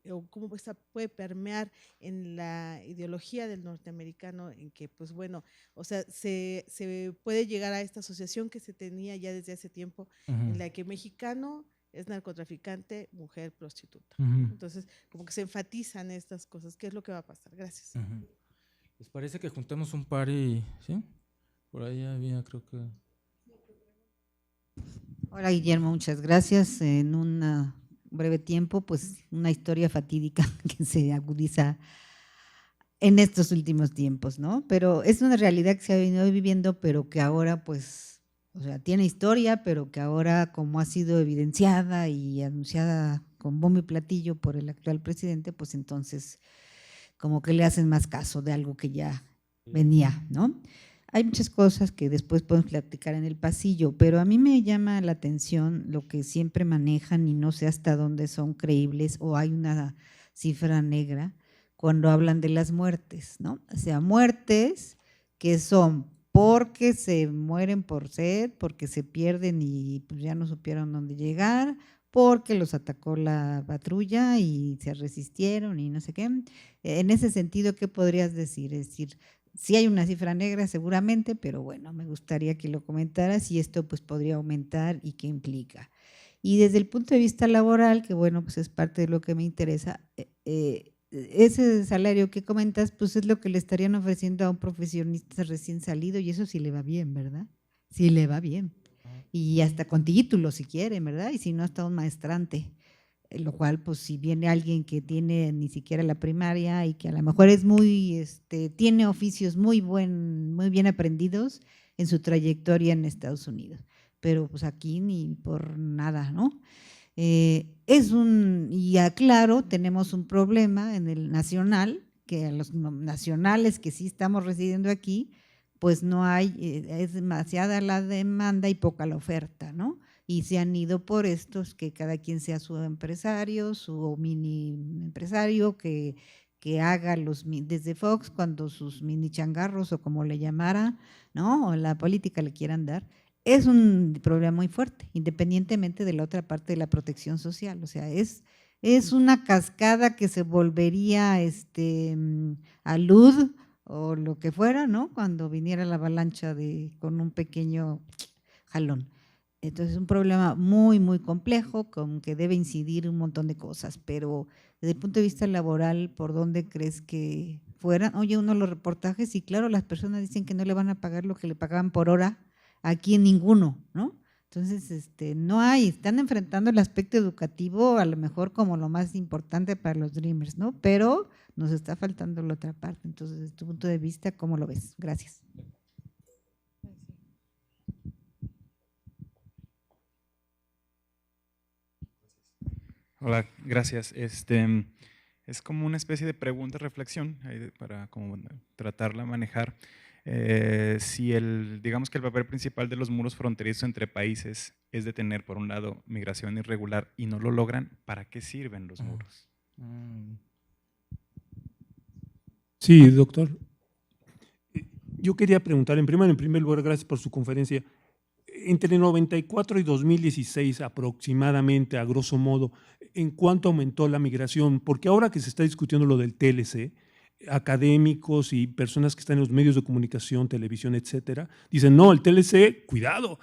o cómo puede permear en la ideología del norteamericano en que, pues bueno, o sea, se puede llegar a esta asociación que se tenía ya desde hace tiempo, en la que mexicano es narcotraficante, mujer prostituta? Entonces, como que se enfatizan estas cosas. ¿Qué es lo que va a pasar? Gracias. ¿Les parece que juntemos un par y, sí? Por ahí había, creo que… Hola, Guillermo, muchas gracias. En un breve tiempo, pues una historia fatídica que se agudiza en estos últimos tiempos, ¿no? Pero es una realidad que se ha venido viviendo, pero que ahora, pues, o sea, tiene historia, pero que ahora, como ha sido evidenciada y anunciada con bombo y platillo por el actual presidente, pues entonces como que le hacen más caso de algo que ya venía, ¿no? Hay muchas cosas que después podemos platicar en el pasillo, pero a mí me llama la atención lo que siempre manejan y no sé hasta dónde son creíbles o hay una cifra negra cuando hablan de las muertes, ¿no? O sea, muertes que son porque se mueren por sed, porque se pierden y pues ya no supieron dónde llegar, porque los atacó la patrulla y se resistieron y no sé qué. En ese sentido, ¿qué podrías decir? Es decir, sí hay una cifra negra seguramente, pero bueno, me gustaría que lo comentaras y esto pues podría aumentar y qué implica. Y desde el punto de vista laboral, que bueno, pues es parte de lo que me interesa, ese salario que comentas, pues es lo que le estarían ofreciendo a un profesionista recién salido y eso sí le va bien, ¿verdad? Sí le va bien. Y hasta con título si quiere, ¿verdad? Y si no, hasta un maestrante. Lo cual, pues si viene alguien que tiene ni siquiera la primaria y que a lo mejor es muy, tiene oficios muy bien aprendidos en su trayectoria en Estados Unidos, pero pues aquí ni por nada, ¿no? Y aclaro, tenemos un problema en el nacional, que a los nacionales que sí estamos residiendo aquí, pues no hay, es demasiada la demanda y poca la oferta, ¿no? Y se han ido por estos, que cada quien sea su empresario, su mini empresario, que haga desde Fox, cuando sus mini changarros o como le llamara, ¿no? O la política le quieran dar, es un problema muy fuerte, independientemente de la otra parte de la protección social. O sea, es una cascada que se volvería a luz o lo que fuera, ¿no? Cuando viniera la avalancha con un pequeño jalón. Entonces es un problema muy, muy complejo con que debe incidir un montón de cosas, pero desde el punto de vista laboral, ¿por dónde crees que fueran? Oye, uno de los reportajes y claro, las personas dicen que no le van a pagar lo que le pagaban por hora, aquí ninguno, ¿no? Entonces, no hay, están enfrentando el aspecto educativo a lo mejor como lo más importante para los Dreamers, ¿no? Pero nos está faltando la otra parte. Entonces, desde tu punto de vista, ¿cómo lo ves? Gracias. Hola, gracias. Es como una especie de pregunta-reflexión para como tratarla, manejar. Si digamos que el papel principal de los muros fronterizos entre países es detener, por un lado, migración irregular y no lo logran, ¿para qué sirven los muros? Sí, doctor. Yo quería preguntar, en primer lugar, gracias por su conferencia. Entre 94 y 2016 aproximadamente, a grosso modo, ¿en cuánto aumentó la migración? Porque ahora que se está discutiendo lo del TLC, académicos y personas que están en los medios de comunicación, televisión, etcétera, dicen, no, el TLC, cuidado,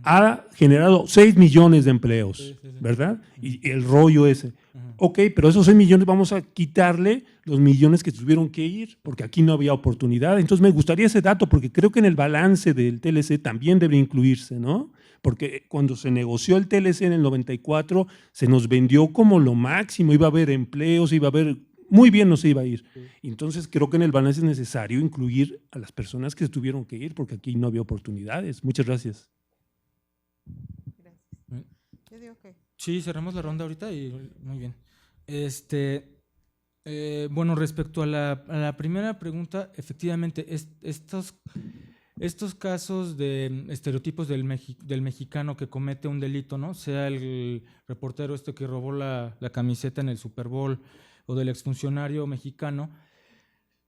ha generado 6 millones de empleos, Sí, sí, sí. ¿verdad? Y el rollo ese. Ok, pero esos 6 millones vamos a quitarle los millones que tuvieron que ir, porque aquí no había oportunidad. Entonces me gustaría ese dato, porque creo que en el balance del TLC también debe incluirse, ¿no? Porque cuando se negoció el TLC en el 94, se nos vendió como lo máximo, iba a haber empleos, iba a haber, muy bien nos iba a ir. Entonces creo que en el balance es necesario incluir a las personas que se tuvieron que ir, porque aquí no había oportunidades. Muchas gracias. Yo digo que… Sí, cerramos la ronda ahorita y muy bien. Bueno, respecto a la primera pregunta, efectivamente, estos casos de estereotipos del mexicano que comete un delito, ¿no? Sea el reportero que robó la camiseta en el Super Bowl o del exfuncionario mexicano,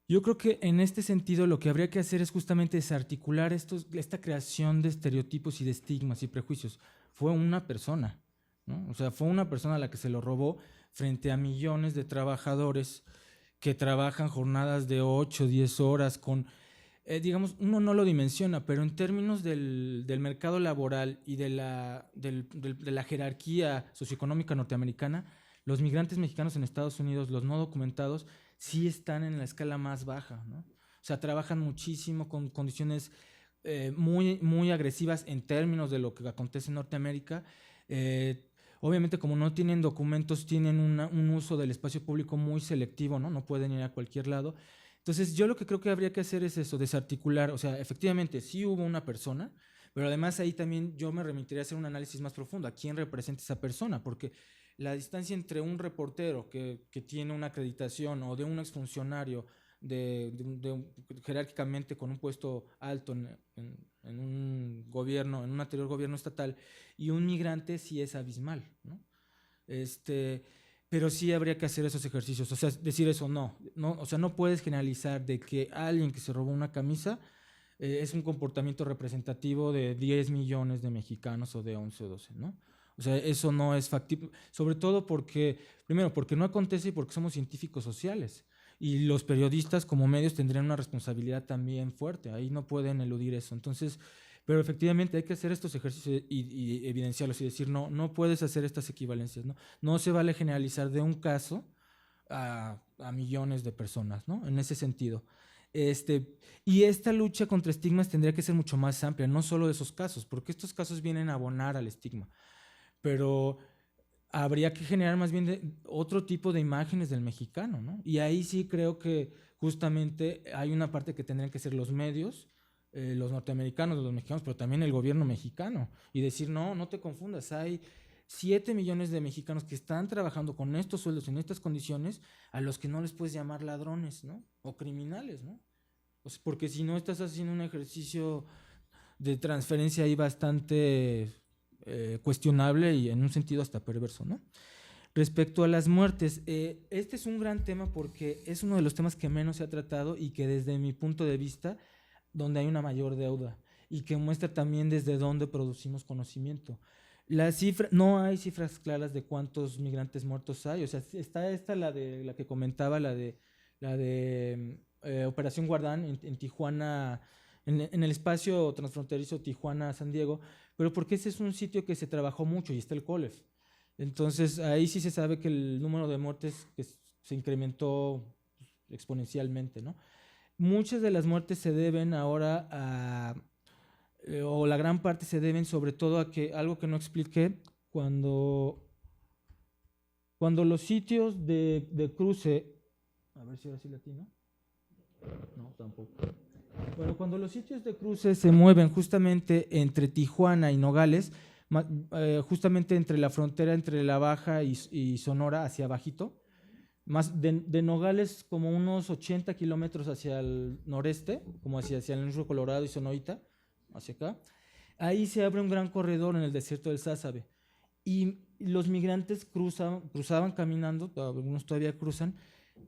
yo creo que en este sentido lo que habría que hacer es justamente desarticular esta creación de estereotipos y de estigmas y prejuicios. Fue una persona, ¿no? O sea, fue una persona a la que se lo robó frente a millones de trabajadores que trabajan jornadas de 8, 10 horas con, digamos, uno no lo dimensiona, pero en términos del mercado laboral y de la jerarquía socioeconómica norteamericana, los migrantes mexicanos en Estados Unidos, los no documentados, sí están en la escala más baja, ¿no? O sea, trabajan muchísimo con condiciones muy, muy agresivas en términos de lo que acontece en Norteamérica. Obviamente, como no tienen documentos, tienen un uso del espacio público muy selectivo, ¿no? No pueden ir a cualquier lado. Entonces, yo lo que creo que habría que hacer es eso, desarticular. O sea, efectivamente, sí hubo una persona, pero además ahí también yo me remitiría a hacer un análisis más profundo. ¿A quién representa esa persona? Porque la distancia entre un reportero que tiene una acreditación o de un exfuncionario jerárquicamente con un puesto alto en un gobierno, en un anterior gobierno estatal, y un migrante sí es abismal, ¿no? Pero sí habría que hacer esos ejercicios, o sea, decir eso no, o sea, no puedes generalizar de que alguien que se robó una camisa es un comportamiento representativo de 10 millones de mexicanos o de 11 o 12, ¿no? O sea, eso no es factible, sobre todo porque, primero, porque no acontece y porque somos científicos sociales. Y los periodistas como medios tendrían una responsabilidad también fuerte, ahí no pueden eludir eso. Entonces, pero efectivamente hay que hacer estos ejercicios y evidenciarlos y decir, no puedes hacer estas equivalencias, ¿no? No se vale generalizar de un caso a millones de personas, ¿no? En ese sentido. Y esta lucha contra estigmas tendría que ser mucho más amplia, no solo de esos casos, porque estos casos vienen a abonar al estigma, pero habría que generar más bien otro tipo de imágenes del mexicano, ¿no? Y ahí sí creo que justamente hay una parte que tendrían que ser los medios, los norteamericanos, los mexicanos, pero también el gobierno mexicano, y decir, no te confundas, hay 7 millones de mexicanos que están trabajando con estos sueldos, en estas condiciones, a los que no les puedes llamar ladrones, ¿no? O criminales, ¿no? O sea, porque si no estás haciendo un ejercicio de transferencia ahí bastante cuestionable y en un sentido hasta perverso, ¿no? Respecto a las muertes, este es un gran tema porque es uno de los temas que menos se ha tratado y que desde mi punto de vista, donde hay una mayor deuda y que muestra también desde dónde producimos conocimiento. No hay cifras claras de cuántos migrantes muertos hay, o sea, está esta, la que comentaba, la de Operación Guardán en Tijuana, en el espacio transfronterizo Tijuana-San Diego, pero porque ese es un sitio que se trabajó mucho y está el COLEF. Entonces, ahí sí se sabe que el número de muertes que se incrementó exponencialmente, ¿no? Muchas de las muertes se deben ahora a, o o la gran parte se deben sobre todo a que, algo que no expliqué, cuando los sitios de cruce, a ver si ahora sí latino, no, tampoco. Bueno, cuando los sitios de cruce se mueven justamente entre Tijuana y Nogales, justamente entre la frontera entre La Baja y Sonora hacia abajito, más de Nogales como unos 80 kilómetros hacia el noreste, como hacia el Río Colorado y Sonorita, hacia acá, ahí se abre un gran corredor en el desierto del Sázabe. Y los migrantes cruzaban caminando, algunos todavía cruzan,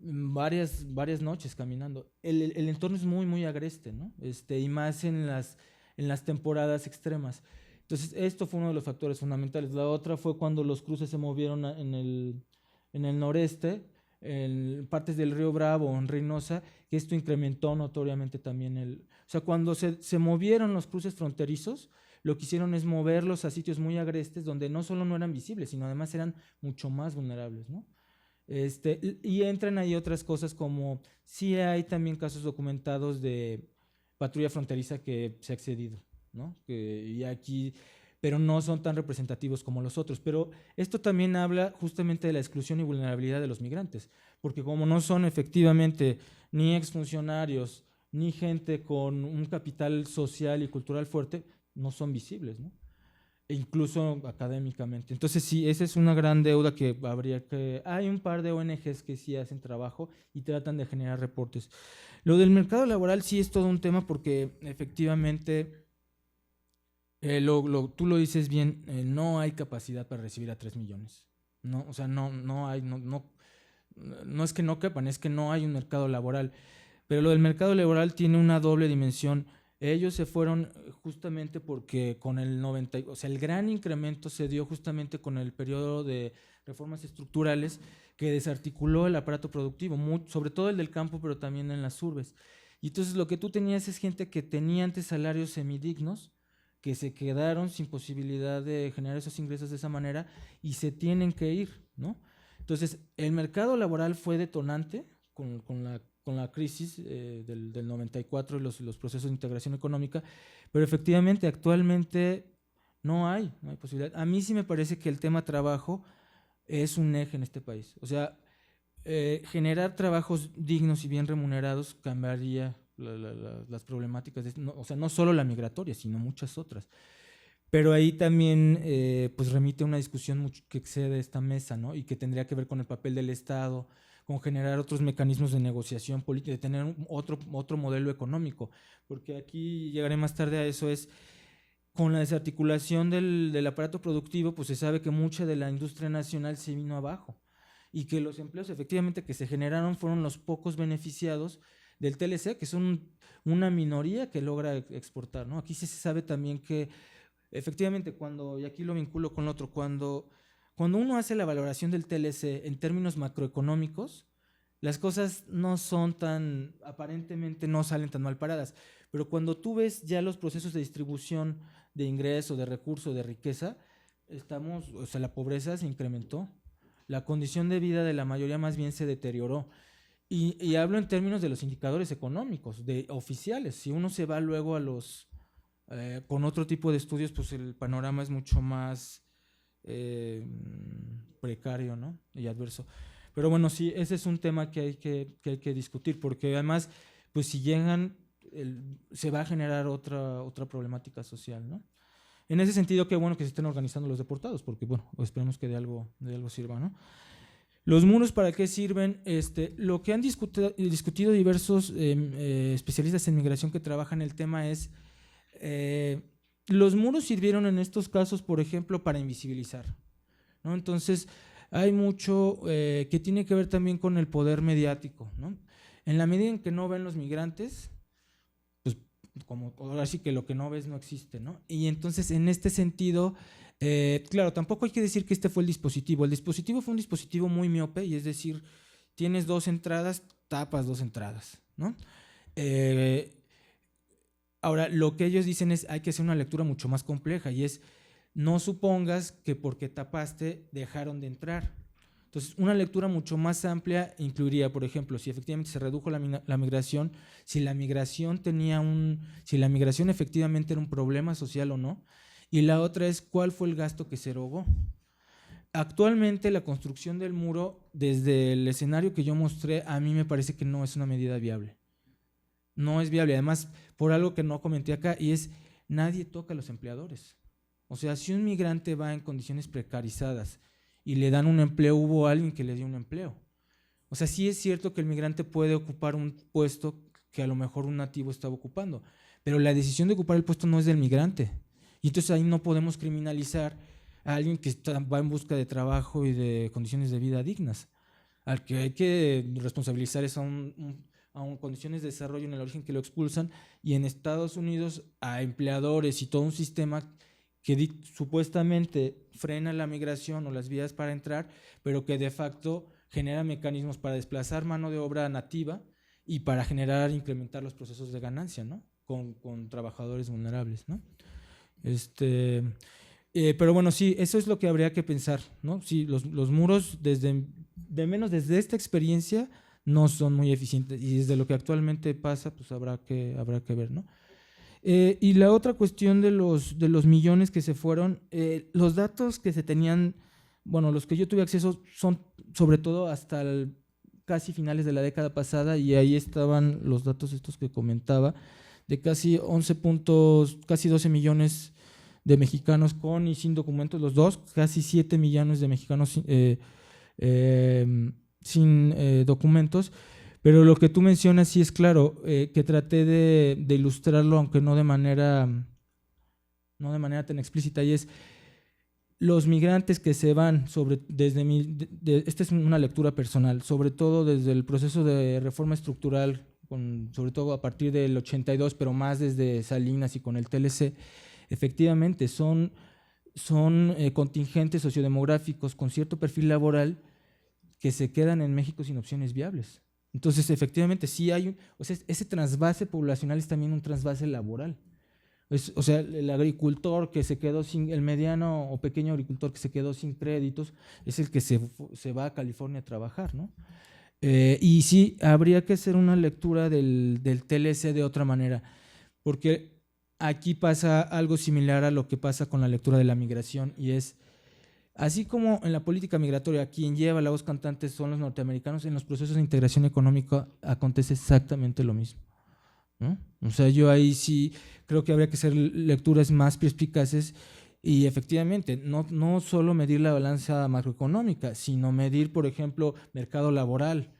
varias noches caminando. El entorno es muy, muy agreste, ¿no? Y más en las temporadas extremas. Entonces, esto fue uno de los factores fundamentales. La otra fue cuando los cruces se movieron en el noreste, en partes del río Bravo o en Reynosa, que esto incrementó notoriamente también o sea, cuando se movieron los cruces fronterizos, lo que hicieron es moverlos a sitios muy agrestes donde no solo no eran visibles, sino además eran mucho más vulnerables, ¿no? Y entran ahí otras cosas como sí hay también casos documentados de patrulla fronteriza que se ha excedido, ¿no? Y aquí, pero no son tan representativos como los otros. Pero esto también habla justamente de la exclusión y vulnerabilidad de los migrantes, porque como no son efectivamente ni exfuncionarios ni gente con un capital social y cultural fuerte, no son visibles, ¿no? E incluso académicamente. Entonces sí, esa es una gran deuda que habría que... Hay un par de ONGs que sí hacen trabajo y tratan de generar reportes. Lo del mercado laboral sí es todo un tema porque efectivamente, tú lo dices bien, no hay capacidad para recibir a 3 millones. No, o sea, no hay, no es que no quepan, es que no hay un mercado laboral. Pero lo del mercado laboral tiene una doble dimensión. Ellos se fueron justamente porque con el 90, o sea, el gran incremento se dio justamente con el periodo de reformas estructurales que desarticuló el aparato productivo, sobre todo el del campo, pero también en las urbes. Y entonces lo que tú tenías es gente que tenía antes salarios semidignos, que se quedaron sin posibilidad de generar esos ingresos de esa manera y se tienen que ir, ¿no? Entonces, el mercado laboral fue detonante con la crisis del 94 y los procesos de integración económica, pero efectivamente actualmente no hay posibilidad. A mí sí me parece que el tema trabajo es un eje en este país. O sea, generar trabajos dignos y bien remunerados cambiaría las problemáticas, o sea, no solo la migratoria, sino muchas otras. Pero ahí también pues remite a una discusión que excede esta mesa, ¿no? Y que tendría que ver con el papel del Estado, con generar otros mecanismos de negociación política, de tener otro modelo económico, porque aquí llegaré más tarde a eso, es con la desarticulación del aparato productivo, pues se sabe que mucha de la industria nacional se vino abajo y que los empleos efectivamente que se generaron fueron los pocos beneficiados del TLC, que son una minoría que logra exportar, ¿no? Aquí sí se sabe también que efectivamente y aquí lo vinculo con lo otro, cuando uno hace la valoración del TLC en términos macroeconómicos, las cosas no son aparentemente no salen tan mal paradas, pero cuando tú ves ya los procesos de distribución de ingreso, de recurso, de riqueza, o sea, la pobreza se incrementó, la condición de vida de la mayoría más bien se deterioró. Y hablo en términos de los indicadores económicos, oficiales. Si uno se va luego con otro tipo de estudios, pues el panorama es mucho más precario, ¿no? Y adverso. Pero bueno, sí, ese es un tema que hay que discutir, porque además, pues si llegan, se va a generar otra problemática social, ¿no? En ese sentido, qué bueno que se estén organizando los deportados, porque bueno, esperemos que de algo sirva, ¿no? Los muros, ¿para qué sirven? Lo que han discutido diversos especialistas en migración que trabajan el tema es, los muros sirvieron en estos casos, por ejemplo, para invisibilizar, ¿no? Entonces, hay mucho que tiene que ver también con el poder mediático, ¿no? En la medida en que no ven los migrantes, pues como ahora sí que lo que no ves no existe, ¿no? Y entonces, en este sentido, claro, tampoco hay que decir que este fue el dispositivo. El dispositivo fue un dispositivo muy miope, y es decir, tienes 2 entradas, tapas 2 entradas, ¿no? Ahora, lo que ellos dicen es hay que hacer una lectura mucho más compleja, y es no supongas que porque tapaste dejaron de entrar. Entonces, una lectura mucho más amplia incluiría, por ejemplo, si efectivamente se redujo la migración, si la migración efectivamente era un problema social o no, y la otra es cuál fue el gasto que se erogó. Actualmente la construcción del muro, desde el escenario que yo mostré, a mí me parece que no es una medida viable. No es viable, además, por algo que no comenté acá, y es, nadie toca a los empleadores. O sea, si un migrante va en condiciones precarizadas y le dan un empleo, hubo alguien que le dio un empleo. O sea, sí es cierto que el migrante puede ocupar un puesto que a lo mejor un nativo estaba ocupando, pero la decisión de ocupar el puesto no es del migrante. Y entonces ahí no podemos criminalizar a alguien que va en busca de trabajo y de condiciones de vida dignas. Al que hay que responsabilizar es a condiciones de desarrollo en el origen que lo expulsan, y en Estados Unidos a empleadores y todo un sistema que supuestamente frena la migración o las vías para entrar, pero que de facto genera mecanismos para desplazar mano de obra nativa y para incrementar los procesos de ganancia, ¿no? Con trabajadores vulnerables, ¿no? Pero bueno, sí, eso es lo que habría que pensar, ¿no? Sí, los muros, desde esta experiencia, no son muy eficientes, y desde lo que actualmente pasa, pues habrá que ver, ¿no? Y la otra cuestión de los millones que se fueron, los datos que se tenían, bueno, los que yo tuve acceso son sobre todo hasta casi finales de la década pasada, y ahí estaban los datos estos que comentaba, de casi 12 millones de mexicanos con y sin documentos, los dos, casi 7 millones de mexicanos sin documentos. Pero lo que tú mencionas sí es claro, que traté de ilustrarlo, aunque no de manera tan explícita, y es los migrantes que se van, esta es una lectura personal, sobre todo desde el proceso de reforma estructural, sobre todo a partir del 82, pero más desde Salinas y con el TLC, efectivamente son contingentes sociodemográficos con cierto perfil laboral que se quedan en México sin opciones viables. Entonces, efectivamente, sí hay ese trasvase poblacional es también un trasvase laboral. O sea, el agricultor que se quedó el mediano o pequeño agricultor que se quedó sin créditos, es el que se va a California a trabajar, ¿no? Y sí, habría que hacer una lectura del TLC de otra manera, porque aquí pasa algo similar a lo que pasa con la lectura de la migración, y es, así como en la política migratoria quien lleva la voz cantante son los norteamericanos, en los procesos de integración económica acontece exactamente lo mismo, ¿no? O sea, yo ahí sí creo que habría que hacer lecturas más perspicaces y efectivamente no solo medir la balanza macroeconómica, sino medir, por ejemplo, mercado laboral,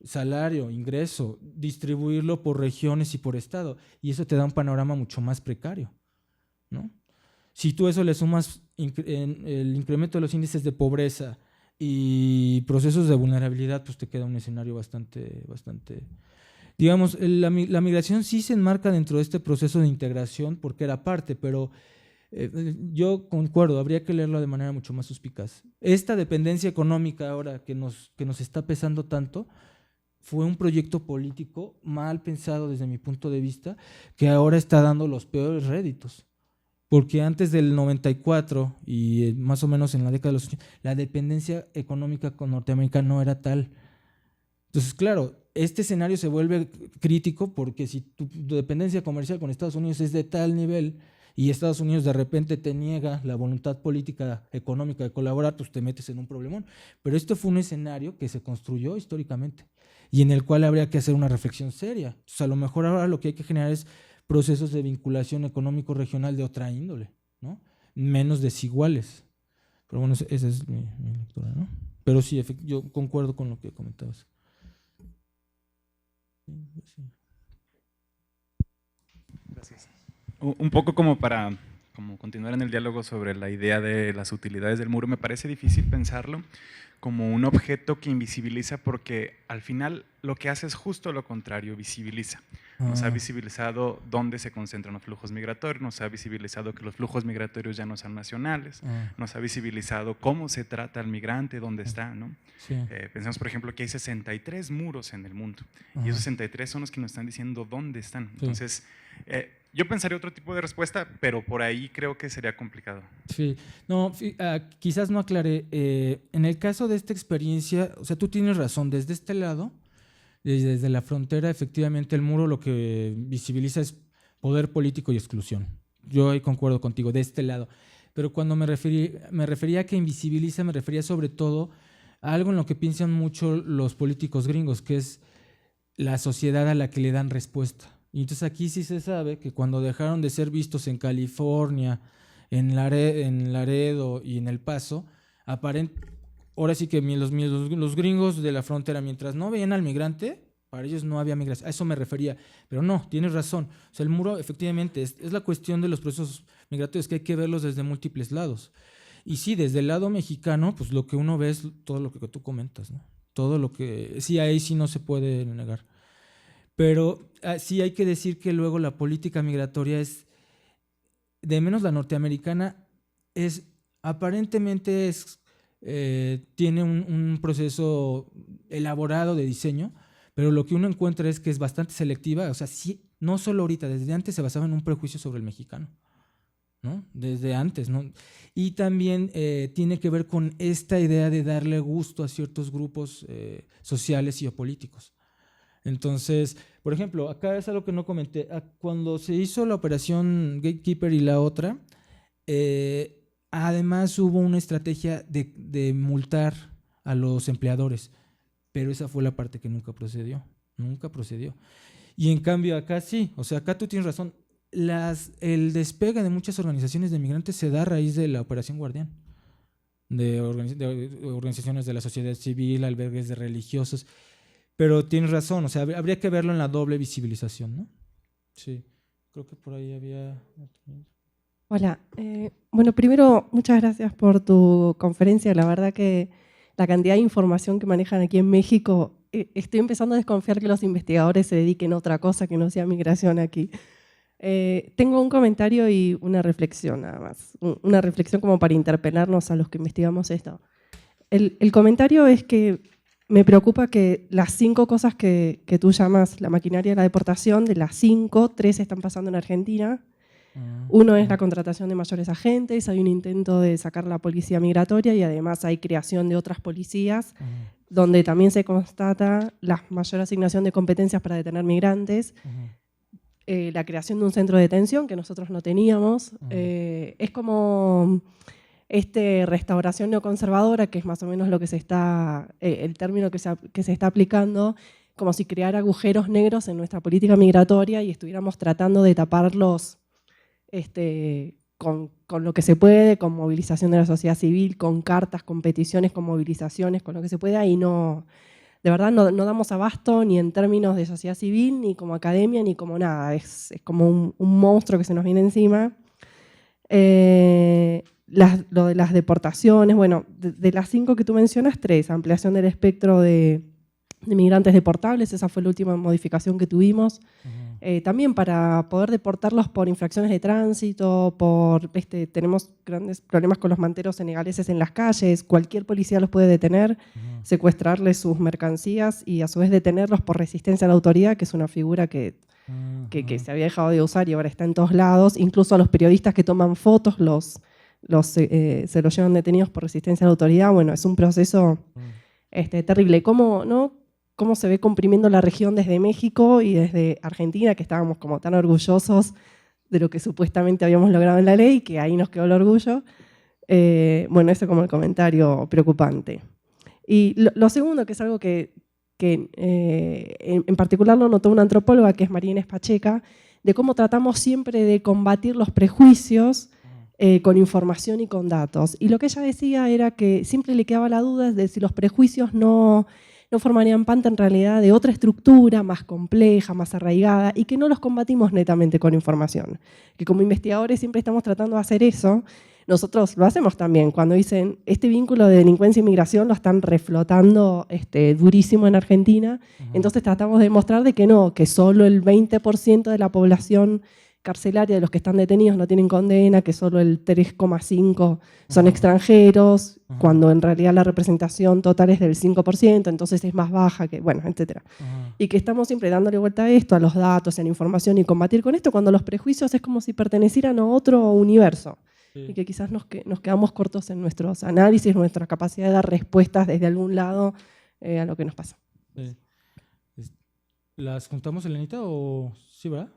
salario, ingreso, distribuirlo por regiones y por estado, y eso te da un panorama mucho más precario, ¿no? Si tú eso le sumas el incremento de los índices de pobreza y procesos de vulnerabilidad, pues te queda un escenario bastante, digamos, la migración sí se enmarca dentro de este proceso de integración porque era parte, pero yo concuerdo, habría que leerlo de manera mucho más suspicaz. Esta dependencia económica ahora que nos está pesando tanto, fue un proyecto político mal pensado desde mi punto de vista, que ahora está dando los peores réditos. Porque antes del 94 y más o menos en la década de los 80, la dependencia económica con Norteamérica no era tal. Entonces, claro, este escenario se vuelve crítico porque si tu dependencia comercial con Estados Unidos es de tal nivel y Estados Unidos de repente te niega la voluntad política económica de colaborar, pues te metes en un problemón. Pero esto fue un escenario que se construyó históricamente y en el cual habría que hacer una reflexión seria. Entonces, a lo mejor ahora lo que hay que generar es procesos de vinculación económico-regional de otra índole, ¿no? Menos desiguales. Pero bueno, esa es mi lectura, ¿no? Pero sí, yo concuerdo con lo que comentabas. Gracias. Un poco como para continuar en el diálogo sobre la idea de las utilidades del muro, me parece difícil pensarlo como un objeto que invisibiliza, porque al final lo que hace es justo lo contrario, visibiliza. Nos ha visibilizado dónde se concentran los flujos migratorios, nos ha visibilizado que los flujos migratorios ya no son nacionales, nos ha visibilizado cómo se trata al migrante, dónde está, ¿no? Sí. Pensamos, por ejemplo, que hay 63 muros en el mundo, y esos 63 son los que nos están diciendo dónde están. Entonces, Yo pensaría otro tipo de respuesta, pero por ahí creo que sería complicado. Sí, no, quizás no aclaré. En el caso de esta experiencia, o sea, tú tienes razón, desde este lado, desde la frontera, efectivamente el muro lo que visibiliza es poder político y exclusión. Yo ahí concuerdo contigo, de este lado. Pero cuando me refería a que invisibiliza, me refería sobre todo a algo en lo que piensan mucho los políticos gringos, que es la sociedad a la que le dan respuesta. Y entonces aquí sí se sabe que cuando dejaron de ser vistos en California, en Laredo y en El Paso, ahora sí que los gringos de la frontera, mientras no veían al migrante, para ellos no había migración. A eso me refería. Pero no, tienes razón. O sea, el muro efectivamente es la cuestión de los procesos migratorios, que hay que verlos desde múltiples lados. Y sí, desde el lado mexicano, pues lo que uno ve es todo lo que tú comentas, ¿no? Todo lo que… Sí, ahí sí no se puede negar. Pero sí hay que decir que luego la política migratoria es, de menos la norteamericana, aparentemente tiene un proceso elaborado de diseño, pero lo que uno encuentra es que es bastante selectiva. O sea, sí, no solo ahorita, desde antes se basaba en un prejuicio sobre el mexicano, ¿no? Desde antes, ¿no? Y también tiene que ver con esta idea de darle gusto a ciertos grupos sociales y o políticos. Entonces, por ejemplo, acá es algo que no comenté. Cuando se hizo la operación Gatekeeper y la otra, además hubo una estrategia de multar a los empleadores, pero esa fue la parte que nunca procedió. Y en cambio acá sí, o sea, acá tú tienes razón. El despegue de muchas organizaciones de migrantes se da a raíz de la Operación Guardián, de organizaciones de la sociedad civil, albergues de religiosos. Pero tienes razón, o sea, habría que verlo en la doble visibilización, ¿no? Sí, creo que por ahí había… Hola, bueno, primero, muchas gracias por tu conferencia. La verdad que la cantidad de información que manejan aquí en México, estoy empezando a desconfiar que los investigadores se dediquen a otra cosa que no sea migración aquí. Tengo un comentario y una reflexión nada más. Una reflexión como para interpelarnos a los que investigamos esto. El comentario es que me preocupa que las 5 cosas que tú llamas la maquinaria de la deportación, de las 5, 3 están pasando en Argentina. Uno es la contratación de mayores agentes, hay un intento de sacar la policía migratoria y además hay creación de otras policías, donde también se constata la mayor asignación de competencias para detener migrantes, la creación de un centro de detención que nosotros no teníamos. Es como… restauración neoconservadora, que es más o menos lo que el término que se está aplicando, como si creara agujeros negros en nuestra política migratoria y estuviéramos tratando de taparlos con lo que se puede, con movilización de la sociedad civil, con cartas, con peticiones, con movilizaciones, con lo que se pueda, y no, de verdad no damos abasto ni en términos de sociedad civil, ni como academia, ni como nada. Es como un monstruo que se nos viene encima. Lo de las deportaciones, bueno, de las 5 que tú mencionas, 3, ampliación del espectro de migrantes deportables, esa fue la última modificación que tuvimos. También para poder deportarlos por infracciones de tránsito, tenemos grandes problemas con los manteros senegaleses en las calles, cualquier policía los puede detener, secuestrarles sus mercancías y a su vez detenerlos por resistencia a la autoridad, que es una figura que se había dejado de usar y ahora está en todos lados. Incluso a los periodistas que toman fotos se los llevan detenidos por resistencia a la autoridad. Bueno, es un proceso terrible. ¿Cómo se ve comprimiendo la región desde México y desde Argentina, que estábamos como tan orgullosos de lo que supuestamente habíamos logrado en la ley, que ahí nos quedó el orgullo? Bueno, eso como el comentario preocupante. Y lo segundo, que es algo que en particular lo notó una antropóloga, que es María Inés Pacheca, de cómo tratamos siempre de combatir los prejuicios con información y con datos. Y lo que ella decía era que siempre le quedaba la duda de si los prejuicios no formarían parte en realidad de otra estructura más compleja, más arraigada, y que no los combatimos netamente con información. Que como investigadores siempre estamos tratando de hacer eso. Nosotros lo hacemos también. Cuando dicen este vínculo de delincuencia y migración lo están reflotando durísimo en Argentina, entonces tratamos de demostrar de que no, que solo el 20% de la población carcelaria de los que están detenidos no tienen condena, que solo el 3,5% son extranjeros, cuando en realidad la representación total es del 5%, entonces es más baja, que bueno, etc. Y que estamos siempre dándole vuelta a esto, a los datos, a la información y combatir con esto, cuando los prejuicios es como si pertenecieran a otro universo. Sí. Y que quizás nos quedamos cortos en nuestros análisis, nuestra capacidad de dar respuestas desde algún lado a lo que nos pasa. Sí. ¿Las juntamos, Elenita, o sí, verdad?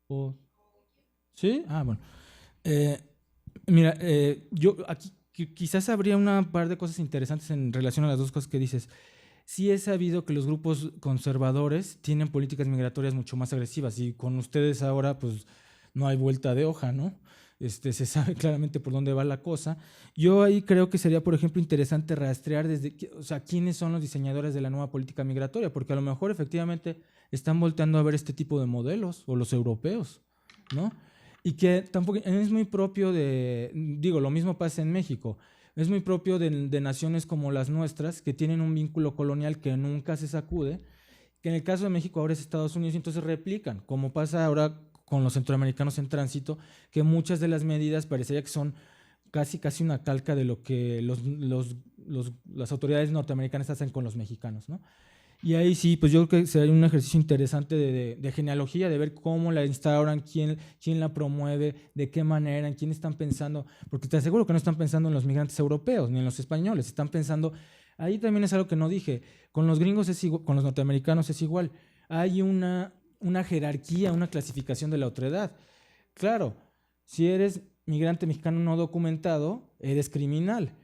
¿O sí? Ah, bueno. Mira, yo aquí quizás habría una par de cosas interesantes en relación a las dos cosas que dices. Sí he sabido que los grupos conservadores tienen políticas migratorias mucho más agresivas y con ustedes ahora pues no hay vuelta de hoja, ¿no? Se sabe claramente por dónde va la cosa. Yo ahí creo que sería, por ejemplo, interesante rastrear o sea, quiénes son los diseñadores de la nueva política migratoria, porque a lo mejor efectivamente están volteando a ver este tipo de modelos, o los europeos, ¿no? Y que tampoco es muy propio digo, lo mismo pasa en México, es muy propio de naciones como las nuestras, que tienen un vínculo colonial que nunca se sacude, que en el caso de México ahora es Estados Unidos, y entonces replican, como pasa ahora con los centroamericanos en tránsito, que muchas de las medidas parecería que son casi una calca de lo que las autoridades norteamericanas hacen con los mexicanos, ¿no? Y ahí sí, pues yo creo que sería un ejercicio interesante de genealogía, de ver cómo la instauran, quién la promueve, de qué manera, en quién están pensando, porque te aseguro que no están pensando en los migrantes europeos ni en los españoles, están pensando, ahí también es algo que no dije, con los gringos es igual, con los norteamericanos es igual, hay una jerarquía, una clasificación de la otredad. Claro, si eres migrante mexicano no documentado, eres criminal.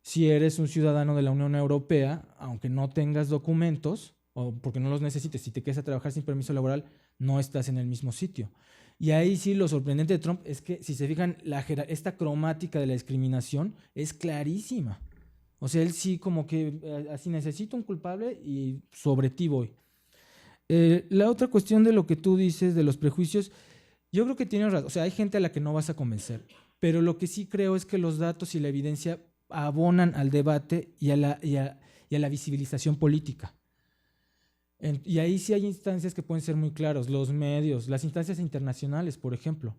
Si eres un ciudadano de la Unión Europea, aunque no tengas documentos, o porque no los necesites, si te quedas a trabajar sin permiso laboral, no estás en el mismo sitio. Y ahí sí, lo sorprendente de Trump es que, si se fijan, esta cromática de la discriminación es clarísima. O sea, él sí como que así necesito un culpable y sobre ti voy. La otra cuestión de lo que tú dices, de los prejuicios, yo creo que tienes razón. O sea, hay gente a la que no vas a convencer, pero lo que sí creo es que los datos y la evidencia abonan al debate y a la visibilización política. Y ahí sí hay instancias que pueden ser muy claros, los medios, las instancias internacionales, por ejemplo,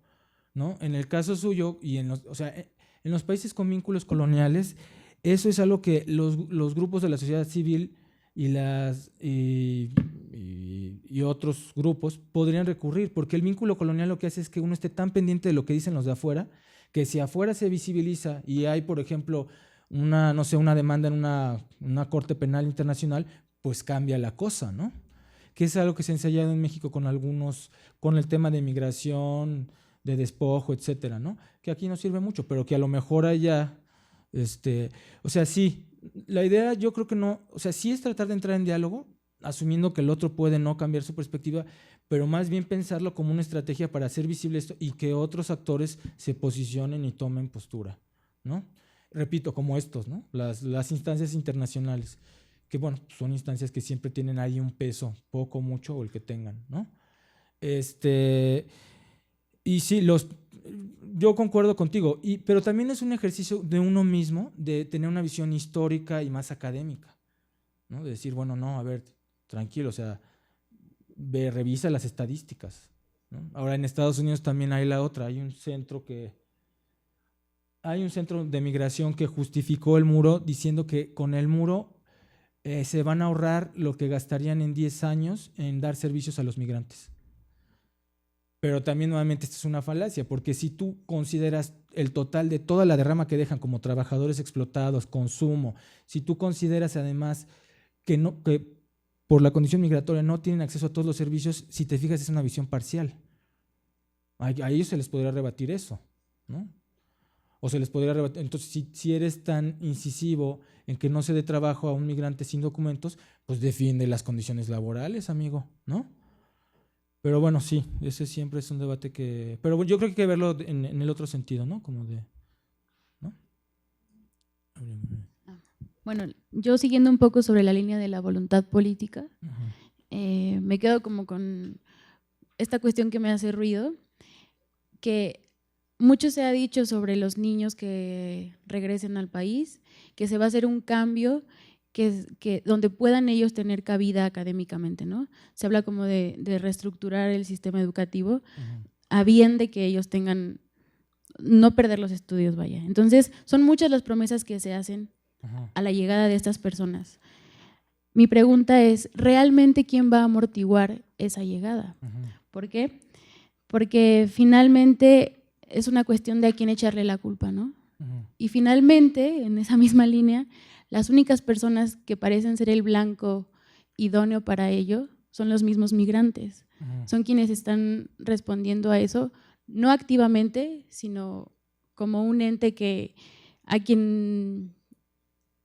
¿no? En el caso suyo, y en los países con vínculos coloniales, eso es algo que los grupos de la sociedad civil y otros grupos podrían recurrir, porque el vínculo colonial lo que hace es que uno esté tan pendiente de lo que dicen los de afuera, que si afuera se visibiliza y hay, por ejemplo, una demanda en una corte penal internacional, pues cambia la cosa, ¿no? Que es algo que se ha ensayado en México con el tema de migración, de despojo, etcétera, ¿no? Que aquí no sirve mucho, pero que a lo mejor allá, o sea, sí, la idea yo creo que no, o sea, sí es tratar de entrar en diálogo, asumiendo que el otro puede no cambiar su perspectiva, pero más bien pensarlo como una estrategia para hacer visible esto y que otros actores se posicionen y tomen postura, ¿no? Repito, como estos, ¿no? Las instancias internacionales, que bueno, son instancias que siempre tienen ahí un peso, poco, mucho, o el que tengan, ¿no? Y sí, yo concuerdo contigo, pero también es un ejercicio de uno mismo de tener una visión histórica y más académica, ¿no? De decir, bueno, no, a ver, tranquilo, o sea, revisa las estadísticas, ¿no? Ahora en Estados Unidos también hay la otra, hay un centro de migración que justificó el muro diciendo que con el muro se van a ahorrar lo que gastarían en 10 años en dar servicios a los migrantes. Pero también nuevamente esto es una falacia, porque si tú consideras el total de toda la derrama que dejan como trabajadores explotados, consumo, si tú consideras además que por la condición migratoria no tienen acceso a todos los servicios, si te fijas es una visión parcial. A ellos se les podría rebatir eso, ¿no? O se les podría rebatir. Entonces, si eres tan incisivo en que no se dé trabajo a un migrante sin documentos, pues defiende las condiciones laborales, amigo, ¿no? Pero bueno, sí, ese siempre es un debate que… Pero yo creo que hay que verlo en el otro sentido, ¿no? Como de… ¿no? Bueno, yo siguiendo un poco sobre la línea de la voluntad política, me quedo como con esta cuestión que me hace ruido, que mucho se ha dicho sobre los niños que regresen al país, que se va a hacer un cambio donde puedan ellos tener cabida académicamente, ¿no? Se habla como de reestructurar el sistema educativo a bien de que ellos tengan, no perder los estudios, vaya. Entonces, son muchas las promesas que se hacen a la llegada de estas personas. Mi pregunta es, ¿realmente quién va a amortiguar esa llegada? ¿Por qué? Porque finalmente es una cuestión de a quién echarle la culpa, ¿no? Y finalmente, en esa misma línea, las únicas personas que parecen ser el blanco idóneo para ello son los mismos migrantes. Son quienes están respondiendo a eso, no activamente, sino como un ente a quien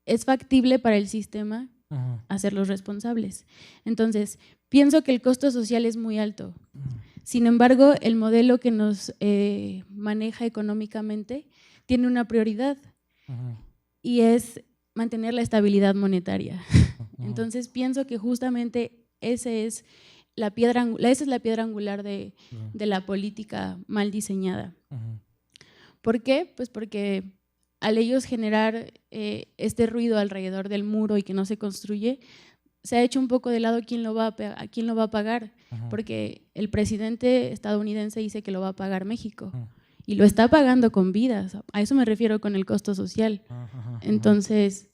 es factible para el sistema hacerlos responsables. Entonces, pienso que el costo social es muy alto. Sin embargo, el modelo que nos maneja económicamente tiene una prioridad y es mantener la estabilidad monetaria. Entonces, pienso que justamente esa es la piedra angular de la política mal diseñada. ¿Por qué? Pues porque al ellos generar este ruido alrededor del muro y que no se construye, se ha hecho un poco de lado quién lo va a pagar, porque el presidente estadounidense dice que lo va a pagar México y lo está pagando con vidas. A eso me refiero con el costo social. Entonces,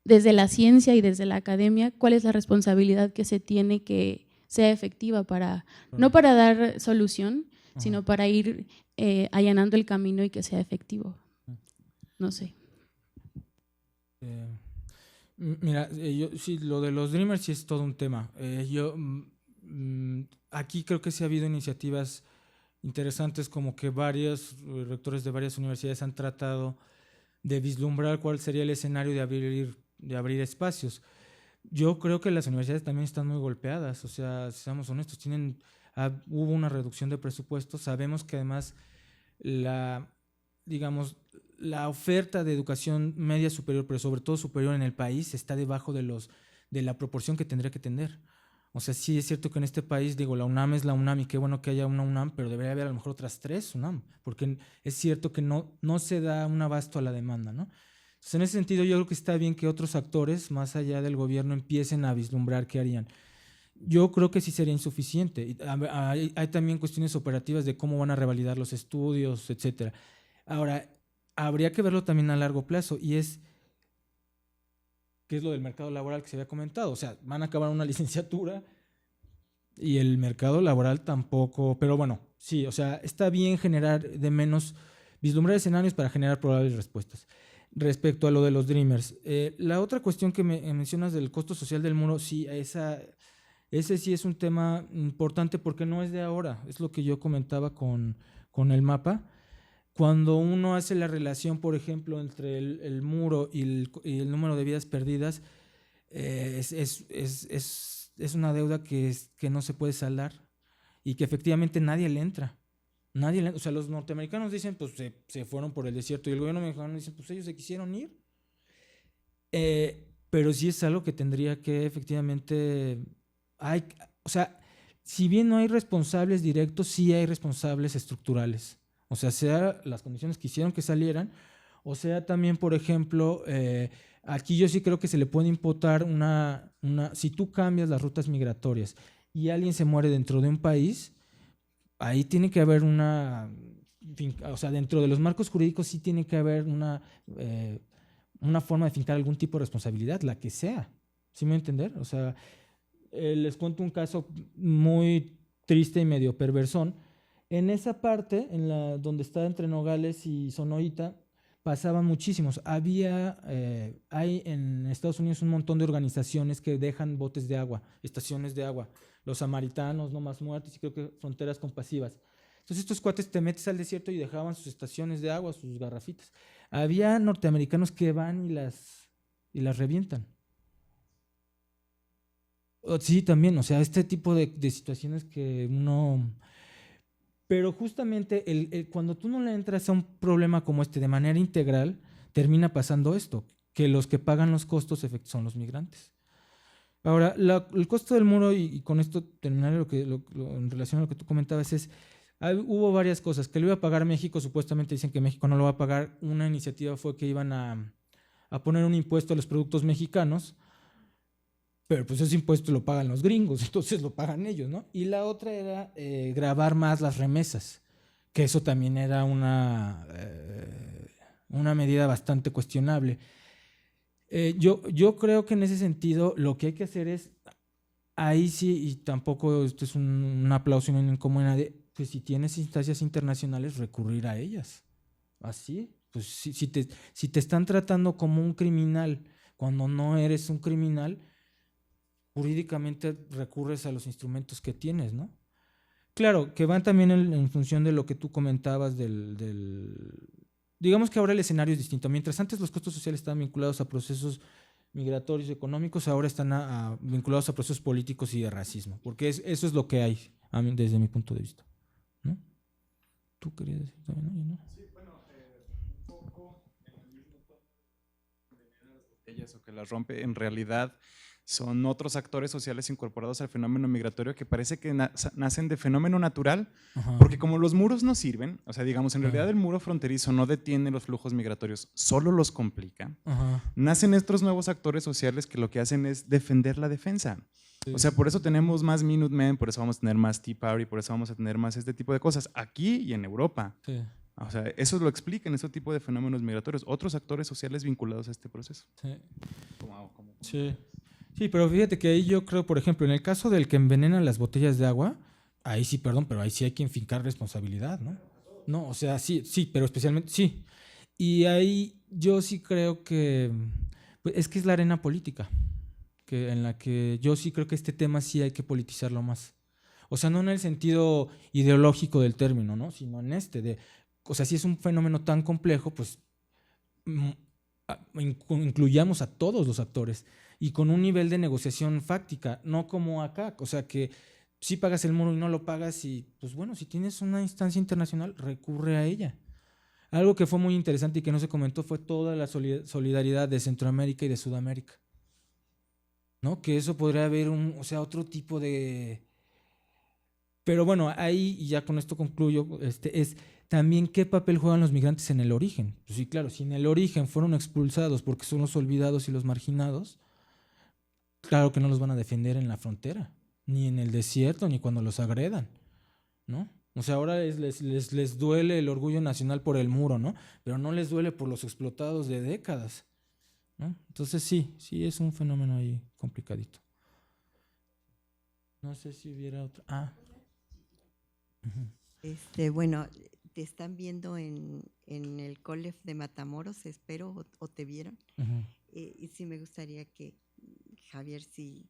desde la ciencia y desde la academia, ¿cuál es la responsabilidad que se tiene que sea efectiva no para dar solución, sino para ir allanando el camino y que sea efectivo? No sé. Mira, sí, lo de los Dreamers sí es todo un tema. Aquí creo que sí ha habido iniciativas interesantes, como que varios rectores de varias universidades han tratado de vislumbrar cuál sería el escenario de abrir espacios. Yo creo que las universidades también están muy golpeadas, o sea, seamos honestos, hubo una reducción de presupuestos, sabemos que además la oferta de educación media superior, pero sobre todo superior en el país, está debajo de la proporción que tendría que tener. O sea, sí es cierto que en este país, la UNAM es la UNAM y qué bueno que haya una UNAM, pero debería haber a lo mejor otras 3 UNAM, porque es cierto que no se da un abasto a la demanda, ¿no? Entonces, en ese sentido, yo creo que está bien que otros actores, más allá del gobierno, empiecen a vislumbrar qué harían. Yo creo que sí sería insuficiente. Hay también cuestiones operativas de cómo van a revalidar los estudios, etcétera. Ahora, habría que verlo también a largo plazo, y ¿qué es lo del mercado laboral que se había comentado? O sea, van a acabar una licenciatura y el mercado laboral tampoco, pero bueno, sí, o sea, está bien vislumbrar escenarios para generar probables respuestas. Respecto a lo de los Dreamers, la otra cuestión que mencionas del costo social del muro, sí, ese sí es un tema importante porque no es de ahora, es lo que yo comentaba con el mapa. Cuando uno hace la relación, por ejemplo, entre el muro y el número de vidas perdidas, es una deuda que no se puede saldar y que efectivamente nadie le entra. O sea, los norteamericanos dicen, pues se fueron por el desierto, y el gobierno mexicano dice, pues ellos se quisieron ir. Pero sí es algo que tendría que efectivamente… o sea, si bien no hay responsables directos, sí hay responsables estructurales. O sea las condiciones que hicieron que salieran, o sea también, por ejemplo, aquí yo sí creo que se le puede imputar si tú cambias las rutas migratorias y alguien se muere dentro de un país, ahí tiene que haber o sea, dentro de los marcos jurídicos sí tiene que haber una forma de fincar algún tipo de responsabilidad, la que sea. ¿Sí me voy a entender? O sea, les cuento un caso muy triste y medio perversón. En esa parte, donde está entre Nogales y Sonoita, pasaban muchísimos. Hay en Estados Unidos un montón de organizaciones que dejan botes de agua, estaciones de agua, los samaritanos, No Más Muertes, y creo que Fronteras Compasivas. Entonces estos cuates te metes al desierto y dejaban sus estaciones de agua, sus garrafitas. Había norteamericanos que van y las revientan. Sí, también, o sea, este tipo de situaciones que uno… Pero justamente cuando tú no le entras a un problema como este de manera integral, termina pasando esto, que los que pagan los costos son los migrantes. Ahora, el costo del muro, y con esto terminaré en relación a lo que tú comentabas, hubo varias cosas, que lo iba a pagar México, supuestamente dicen que México no lo va a pagar. Una iniciativa fue que iban a a poner un impuesto a los productos mexicanos, pero pues ese impuesto lo pagan los gringos, entonces lo pagan ellos, ¿no? Y la otra era gravar más las remesas, que eso también era una medida bastante cuestionable. Yo creo que en ese sentido lo que hay que hacer es, ahí sí, y tampoco esto es un aplauso ni un como nadie, pues si tienes instancias internacionales, recurrir a ellas. Así, pues si te están tratando como un criminal cuando no eres un criminal, jurídicamente recurres a los instrumentos que tienes, ¿no? Claro, que van también en función de lo que tú comentabas digamos que ahora el escenario es distinto. Mientras antes los costos sociales estaban vinculados a procesos migratorios y económicos, ahora están vinculados a procesos políticos y de racismo, porque eso es lo que hay, desde mi punto de vista, ¿no? ¿Tú querías decir también, no? Sí, bueno, un poco en el mismo tono de las botellas o que las rompe, en realidad son otros actores sociales incorporados al fenómeno migratorio que parece que nacen de fenómeno natural, porque como los muros no sirven, o sea, digamos, en realidad el muro fronterizo no detiene los flujos migratorios, solo los complica, nacen estos nuevos actores sociales que lo que hacen es defender la defensa. Sí. O sea, por eso tenemos más Minutemen, por eso vamos a tener más Tea Party, por eso vamos a tener más este tipo de cosas, aquí y en Europa. Sí. O sea, eso lo explican, este tipo de fenómenos migratorios, otros actores sociales vinculados a este proceso. Sí. Sí. Sí, pero fíjate que ahí yo creo, por ejemplo, en el caso del que envenena las botellas de agua, ahí sí, perdón, pero ahí sí hay que fincar responsabilidad, ¿no? No, o sea, sí, pero especialmente, sí. Y ahí yo sí creo que, pues, es que es la arena política, en la que yo sí creo que este tema sí hay que politizarlo más. O sea, no en el sentido ideológico del término, ¿no? Sino en o sea, si es un fenómeno tan complejo, pues incluyamos a todos los actores y con un nivel de negociación fáctica, no como acá, o sea que si pagas el muro y no lo pagas y pues bueno, si tienes una instancia internacional, recurre a ella. Algo que fue muy interesante y que no se comentó fue toda la solidaridad de Centroamérica y de Sudamérica, ¿no? Que eso podría haber otro tipo de... Pero bueno, ahí, y ya con esto concluyo, es también qué papel juegan los migrantes en el origen. Pues sí, claro, si en el origen fueron expulsados porque son los olvidados y los marginados, claro que no los van a defender en la frontera, ni en el desierto, ni cuando los agredan, ¿no? O sea, ahora les duele el orgullo nacional por el muro, ¿no? Pero no les duele por los explotados de décadas, ¿no? Entonces sí es un fenómeno ahí complicadito. No sé si hubiera otra. Bueno, te están viendo en el COLEF de Matamoros, espero, o te vieron. Y sí me gustaría que, Javier, si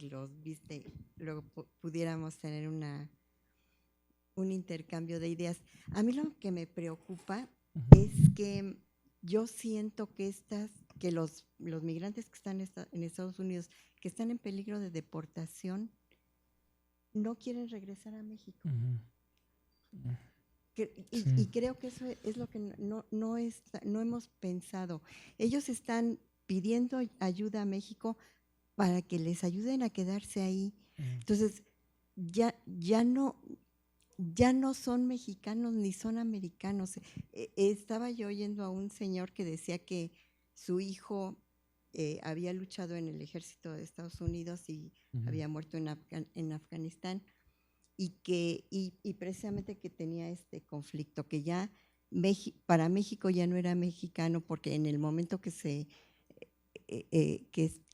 los viste, luego pudiéramos tener un intercambio de ideas. A mí lo que me preocupa es que yo siento que los migrantes que están en Estados Unidos, que están en peligro de deportación, no quieren regresar a México. Y creo que eso es lo que no hemos pensado. Ellos están pidiendo ayuda a México para que les ayuden a quedarse ahí. Entonces, ya no son mexicanos ni son americanos. Estaba yo oyendo a un señor que decía que su hijo había luchado en el ejército de Estados Unidos y había muerto en Afganistán, y precisamente que tenía este conflicto, que ya para México ya no era mexicano, porque en el momento que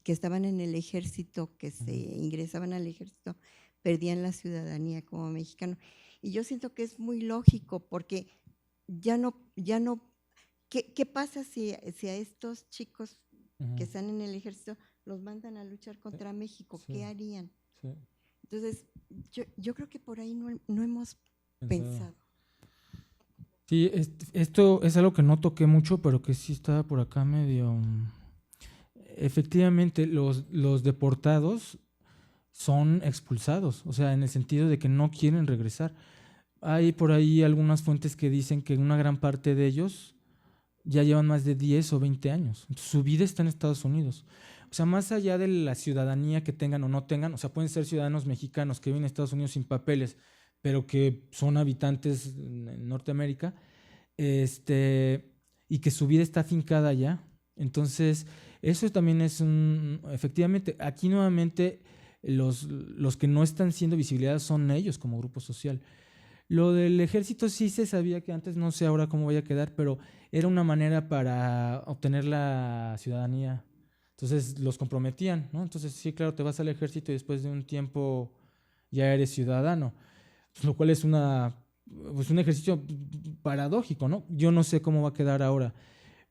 que estaban en el ejército, que se ingresaban al ejército, perdían la ciudadanía como mexicano. Y yo siento que es muy lógico, porque ya no ¿qué pasa si a estos chicos que están en el ejército los mandan a luchar contra México? ¿Qué harían? Sí. Entonces, yo creo que por ahí no hemos pensado. Sí, esto es algo que no toqué mucho, pero que sí estaba por acá medio... Efectivamente, los deportados son expulsados, o sea, en el sentido de que no quieren regresar. Hay por ahí algunas fuentes que dicen que una gran parte de ellos ya llevan más de 10 o 20 años. Entonces, su vida está en Estados Unidos. O sea, más allá de la ciudadanía que tengan o no tengan, o sea, pueden ser ciudadanos mexicanos que viven en Estados Unidos sin papeles, pero que son habitantes en Norteamérica, y que su vida está afincada allá. Entonces, eso también es efectivamente, aquí nuevamente los que no están siendo visibilizados son ellos como grupo social. Lo del ejército sí se sabía que antes, no sé ahora cómo vaya a quedar, pero era una manera para obtener la ciudadanía. Entonces los comprometían, ¿no? Entonces sí, claro, te vas al ejército y después de un tiempo ya eres ciudadano, lo cual es pues un ejercicio paradójico, ¿no? Yo no sé cómo va a quedar ahora.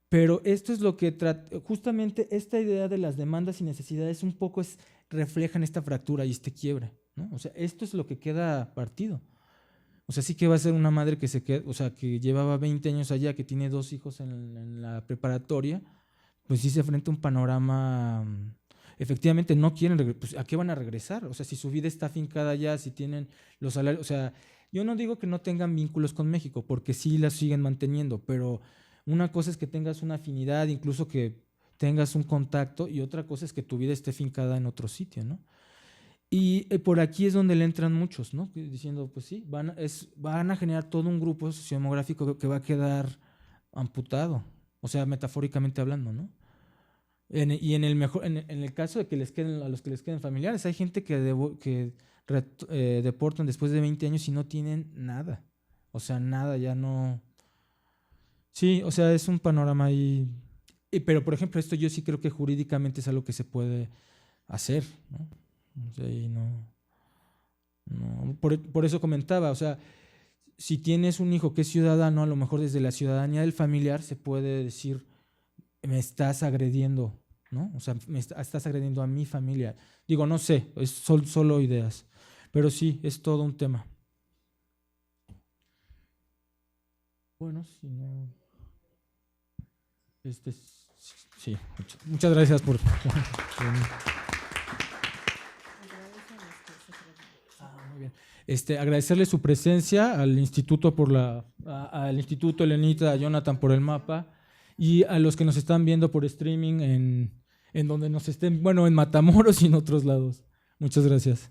Pero esto es lo que justamente esta idea de las demandas y necesidades un poco reflejan esta fractura y este quiebre, ¿no? O sea, esto es lo que queda partido. O sea, sí que va a ser una madre que que llevaba 20 años allá, que tiene 2 hijos en la preparatoria, pues sí se enfrenta a un panorama, efectivamente no quieren, pues ¿a qué van a regresar? O sea, si su vida está afincada allá, si tienen los salarios, o sea, yo no digo que no tengan vínculos con México, porque sí las siguen manteniendo, pero una cosa es que tengas una afinidad, incluso que tengas un contacto, y otra cosa es que tu vida esté fincada en otro sitio, ¿no? Y por aquí es donde le entran muchos, ¿no? Diciendo, pues sí, van a generar todo un grupo sociodemográfico que va a quedar amputado, o sea, metafóricamente hablando, ¿no? Y en el caso de que a los que les queden familiares, hay gente que deportan después de 20 años y no tienen nada, o sea, nada, ya no. Sí, o sea, es un panorama ahí. Pero, por ejemplo, esto yo sí creo que jurídicamente es algo que se puede hacer, ¿no? O sea, y por eso comentaba, o sea, si tienes un hijo que es ciudadano, a lo mejor desde la ciudadanía del familiar se puede decir, me estás agrediendo, ¿no? O sea, estás agrediendo a mi familia. Digo, no sé, son solo ideas, pero sí, es todo un tema. Bueno, si no. Sí, muchas gracias por. Muy bien. Agradecerle su presencia al Instituto al Instituto Elenita, a Jonathan por el mapa, y a los que nos están viendo por streaming en donde nos estén, bueno, en Matamoros y en otros lados. Muchas gracias.